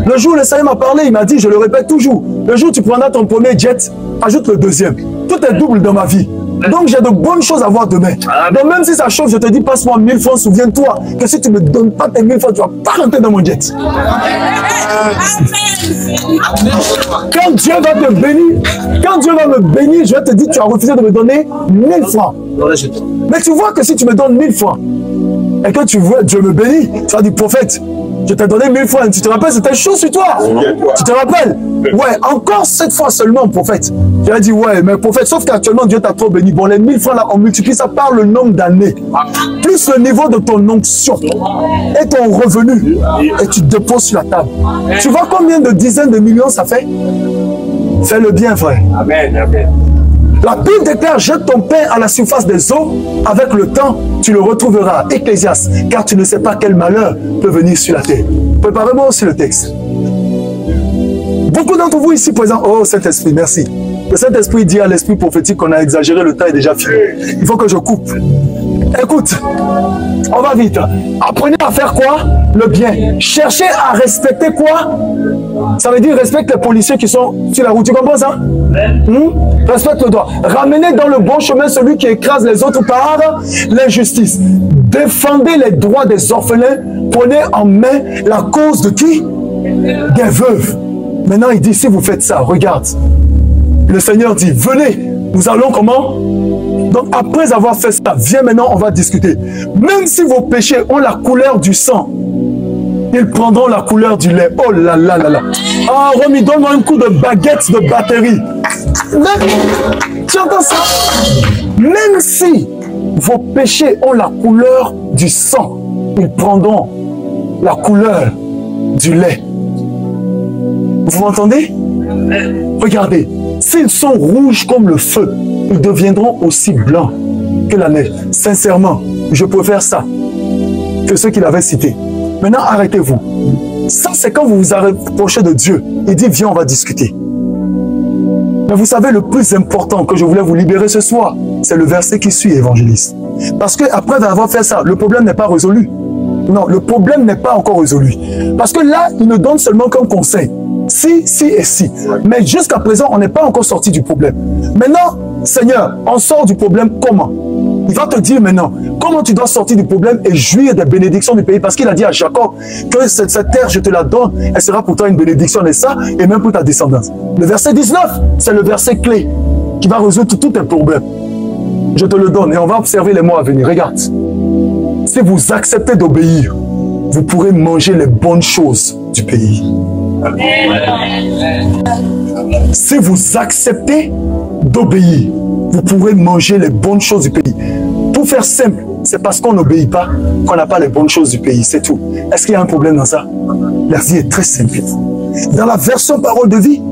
Le jour où le Seigneur m'a parlé, il m'a dit, je le répète toujours, le jour où tu prendras ton premier jet, ajoute le deuxième. Tout est double dans ma vie. Donc j'ai de bonnes choses à voir demain. Donc même si ça chauffe, je te dis, passe-moi 1000 francs, souviens-toi que si tu ne me donnes pas tes 1000 francs, tu ne vas pas rentrer dans mon jet. Quand Dieu va te bénir, je vais te dire, tu as refusé de me donner 1000 francs. Mais tu vois que si tu me donnes 1000 francs, et que tu vois Dieu me bénit, tu vas dire, prophète, Je t'ai donné 1000 francs. Tu te rappelles, c'était chaud sur toi. Tu te rappelles? Ouais, encore cette fois seulement, prophète. Tu as dit, ouais, mais prophète, sauf qu'actuellement, Dieu t'a trop béni. Bon, les 1000 francs là, on multiplie ça par le nombre d'années. Plus le niveau de ton onction et ton revenu. Et tu déposes sur la table. Tu vois combien de dizaines de millions ça fait? Fais le bien, frère. Amen, amen. La Bible déclare, jette ton pain à la surface des eaux, avec le temps, tu le retrouveras. Ecclésiaste, car tu ne sais pas quel malheur peut venir sur la terre. Préparez-moi aussi le texte. Beaucoup d'entre vous ici présents, oh Saint-Esprit, merci. Le Saint-Esprit dit à l'esprit prophétique qu'on a exagéré, le temps est déjà fini. Il faut que je coupe. Écoute, on va vite. Apprenez à faire quoi? Le bien. Cherchez à respecter quoi? Ça veut dire respecte les policiers qui sont sur la route. Tu comprends ça? Respecte le droit. Ramenez dans le bon chemin celui qui écrase les autres par l'injustice. Défendez les droits des orphelins. Prenez en main la cause de qui? Des veuves. Maintenant, il dit, si vous faites ça, regarde. Le Seigneur dit, venez, nous allons comment? Donc, après avoir fait ça, viens maintenant, on va discuter. Même si vos péchés ont la couleur du sang, ils prendront la couleur du lait. Oh là là là là. Ah, Romy, donne-moi un coup de baguette de batterie. Tu entends ça? Même si vos péchés ont la couleur du sang, ils prendront la couleur du lait. Vous m'entendez? Regardez, s'ils sont rouges comme le feu, ils deviendront aussi blancs que la neige. Sincèrement, je préfère ça que ceux qu'il avait cités. Maintenant, arrêtez-vous. Ça, c'est quand vous vous approchez de Dieu. Il dit, viens, on va discuter. Mais vous savez, le plus important que je voulais vous libérer ce soir, c'est le verset qui suit, évangéliste. Parce qu'après avoir fait ça, le problème n'est pas résolu. Non, le problème n'est pas encore résolu. Parce que là, il ne donne seulement qu'un conseil. Si, si et si. Mais jusqu'à présent, on n'est pas encore sorti du problème. Maintenant, Seigneur, on sort du problème comment? Il va te dire maintenant comment tu dois sortir du problème et jouir des bénédictions du pays. Parce qu'il a dit à Jacob que cette terre, je te la donne, elle sera pour toi une bénédiction et ça, et même pour ta descendance. Le verset 19, c'est le verset clé qui va résoudre tous tes problèmes. Je te le donne et on va observer les mois à venir. Regarde. Si vous acceptez d'obéir, vous pourrez manger les bonnes choses du pays. Si vous acceptez d'obéir, vous pourrez manger les bonnes choses du pays. Pour faire simple, c'est parce qu'on n'obéit pas qu'on n'a pas les bonnes choses du pays, c'est tout. Est-ce qu'il y a un problème dans ça? La vie est très simple. Dans la version parole de vie,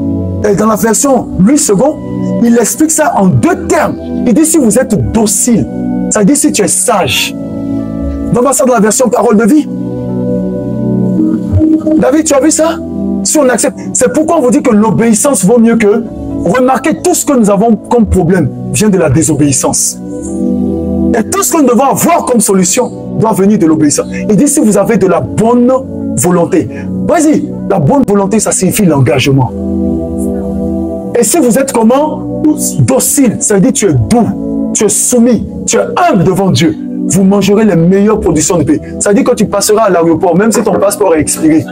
et dans la version 8 secondes, il explique ça en deux termes. Il dit si vous êtes docile, ça dit si tu es sage. Donne-moi ça dans la version parole de vie. David, tu as vu ça? Si on accepte, c'est pourquoi on vous dit que l'obéissance vaut mieux que... Remarquez, tout ce que nous avons comme problème vient de la désobéissance. Et tout ce que nous devons avoir comme solution doit venir de l'obéissance. Il dit si vous avez de la bonne volonté. Vas-y, la bonne volonté, ça signifie l'engagement. Et si vous êtes comment? Docile, ça veut dire tu es doux, tu es soumis, tu es humble devant Dieu. Vous mangerez les meilleures productions du pays. Ça veut dire que tu passeras à l'aéroport, même si ton passeport est expiré,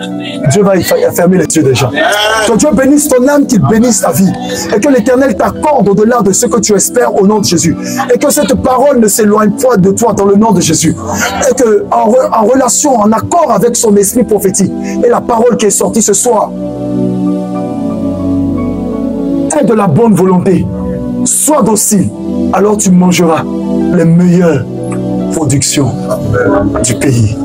Dieu va fermer les yeux des gens. Que Dieu bénisse ton âme, qu'il bénisse ta vie. Et que l'Éternel t'accorde au-delà de ce que tu espères au nom de Jésus. Et que cette parole ne s'éloigne pas de toi dans le nom de Jésus. Et que en relation, en accord avec son esprit prophétique, et la parole qui est sortie ce soir, aie de la bonne volonté. Sois docile, alors tu mangeras les meilleures production du pays.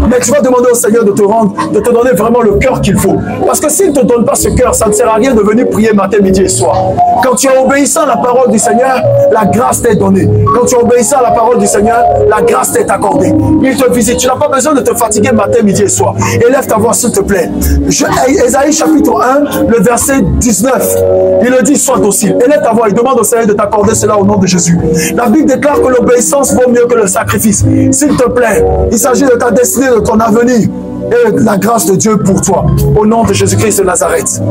Mais tu vas demander au Seigneur de te rendre, de te donner vraiment le cœur qu'il faut. Parce que s'il ne te donne pas ce cœur, ça ne sert à rien de venir prier matin, midi et soir. Quand tu es obéissant à la parole du Seigneur, la grâce t'est donnée. Quand tu es obéissant à la parole du Seigneur, la grâce t'est accordée. Il te visite. Tu n'as pas besoin de te fatiguer matin, midi et soir. Élève ta voix, s'il te plaît. Ésaïe chapitre 1, le verset 19. Il le dit, sois docile. Élève ta voix. Il demande au Seigneur de t'accorder cela au nom de Jésus. La Bible déclare que l'obéissance vaut mieux que le sacrifice. S'il te plaît, il s'agit de ta destinée, de ton avenir et de la grâce de Dieu pour toi. Au nom de Jésus-Christ de Nazareth.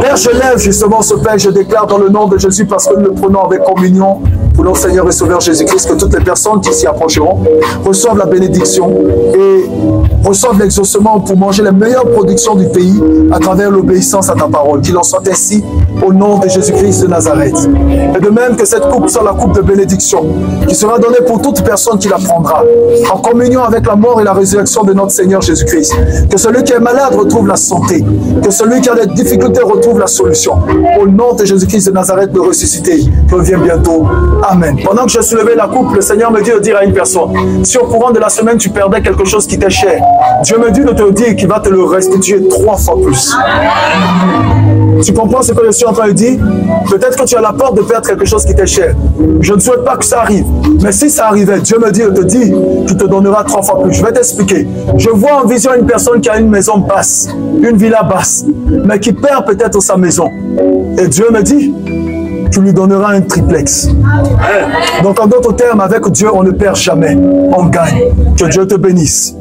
Père, je lève justement ce Père, je déclare dans le nom de Jésus, parce que nous le prenons avec communion pour notre Seigneur et Sauveur Jésus-Christ, que toutes les personnes qui s'y approcheront reçoivent la bénédiction et reçoivent l'exaucement pour manger les meilleures productions du pays à travers l'obéissance à ta parole. Qu'il en soit ainsi au nom de Jésus-Christ de Nazareth. Et de même que cette coupe soit la coupe de bénédiction qui sera donnée pour toute personne qui la prendra, en communion avec la mort et la résurrection de notre Seigneur Jésus-Christ. Que celui qui est malade retrouve la santé, que celui qui a des difficultés retrouve la solution. Au nom de Jésus-Christ de Nazareth de ressusciter, qui revient bientôt. Amen. Pendant que je soulevais la coupe, le Seigneur me dit de dire à une personne, si au courant de la semaine tu perdais quelque chose qui t'est cher, Dieu me dit de te dire qu'il va te le restituer 3 fois plus. Tu comprends ce que je suis en train de dire? Peut-être que tu as la peur de perdre quelque chose qui t'est cher. Je ne souhaite pas que ça arrive. Mais si ça arrivait, Dieu me dit de te dire qu'il te donnera 3 fois plus. Je vais t'expliquer. Je vois en vision une personne qui a une maison basse, une villa basse, mais qui perd peut-être sa maison. Et Dieu me dit, tu lui donneras un triplex. Donc en d'autres termes, avec Dieu, on ne perd jamais. On gagne. Que Dieu te bénisse.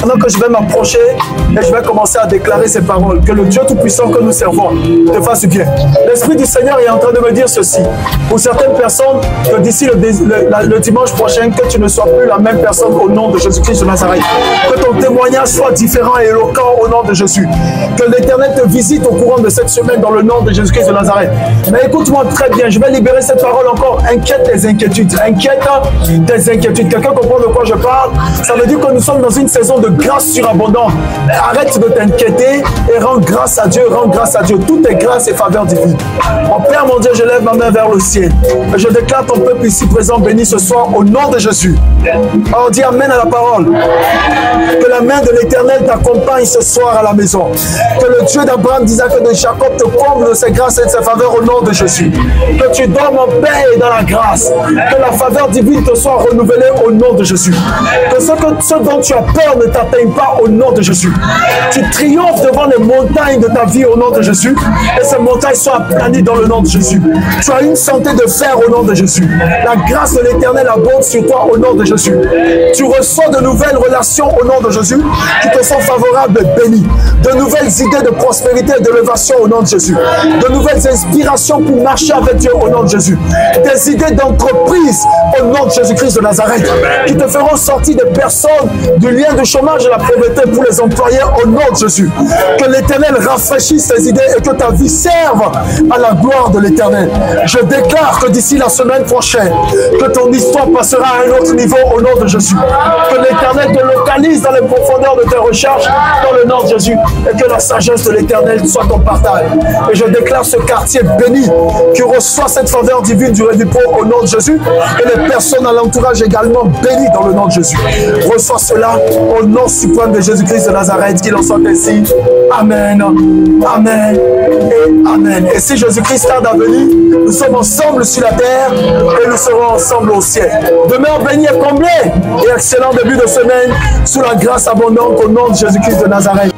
Maintenant que je vais m'approcher et je vais commencer à déclarer ces paroles, que le Dieu Tout-Puissant que nous servons te fasse du bien. L'Esprit du Seigneur est en train de me dire ceci. Pour certaines personnes, que d'ici le dimanche prochain, que tu ne sois plus la même personne au nom de Jésus-Christ de Nazareth. Que ton témoignage soit différent et éloquent au nom de Jésus. Que l'Éternel te visite au courant de cette semaine dans le nom de Jésus-Christ de Nazareth. Mais écoute-moi très bien, je vais libérer cette parole encore. Inquiète tes inquiétudes. Inquiète tes inquiétudes. Quelqu'un comprend de quoi je parle? Ça veut dire que nous sommes dans une saison de grâce surabondante. Arrête de t'inquiéter et rends grâce à Dieu, rends grâce à Dieu. Tout est grâce et faveur divine. Mon Père, mon Dieu, je lève ma main vers le ciel. Et je déclare ton peuple ici présent béni ce soir au nom de Jésus. On dit Amen à la parole. Que la main de l'Éternel t'accompagne ce soir à la maison. Que le Dieu d'Abraham, d'Isaac et de Jacob te comble de ses grâces et de ses faveurs au nom de Jésus. Que tu dormes en paix et dans la grâce. Que la faveur divine te soit renouvelée au nom de Jésus. Que ce dont tu as peur ne t'appelle t'atteigne pas au nom de Jésus. Tu triomphes devant les montagnes de ta vie au nom de Jésus et ces montagnes sont aplanies dans le nom de Jésus. Tu as une santé de fer au nom de Jésus. La grâce de l'Éternel abonde sur toi au nom de Jésus. Tu reçois de nouvelles relations au nom de Jésus qui te sont favorables et bénies. De nouvelles idées de prospérité et d'élévation au nom de Jésus. De nouvelles inspirations pour marcher avec Dieu au nom de Jésus. Des idées d'entreprise au nom de Jésus-Christ de Nazareth qui te feront sortir des personnes du lien de chômage et la pauvreté pour les employés au nom de Jésus. Que l'Éternel rafraîchisse tes idées et que ta vie serve à la gloire de l'Éternel. Je déclare que d'ici la semaine prochaine, que ton histoire passera à un autre niveau au nom de Jésus. Que l'Éternel te localise dans les profondeurs de tes recherches dans le nom de Jésus et que la sagesse de l'Éternel soit ton partage. Et je déclare ce quartier béni qui reçoit cette faveur divine du repos au nom de Jésus et les personnes à l'entourage également bénies dans le nom de Jésus. Reçois cela au nom suprême de Jésus-Christ de Nazareth, qu'il en soit ainsi. Amen, amen et amen. Et si Jésus-Christ tarde à venir, nous sommes ensemble sur la terre et nous serons ensemble au ciel. Demeure béni et comblé et excellent début de semaine sous la grâce abondante au nom de Jésus-Christ de Nazareth.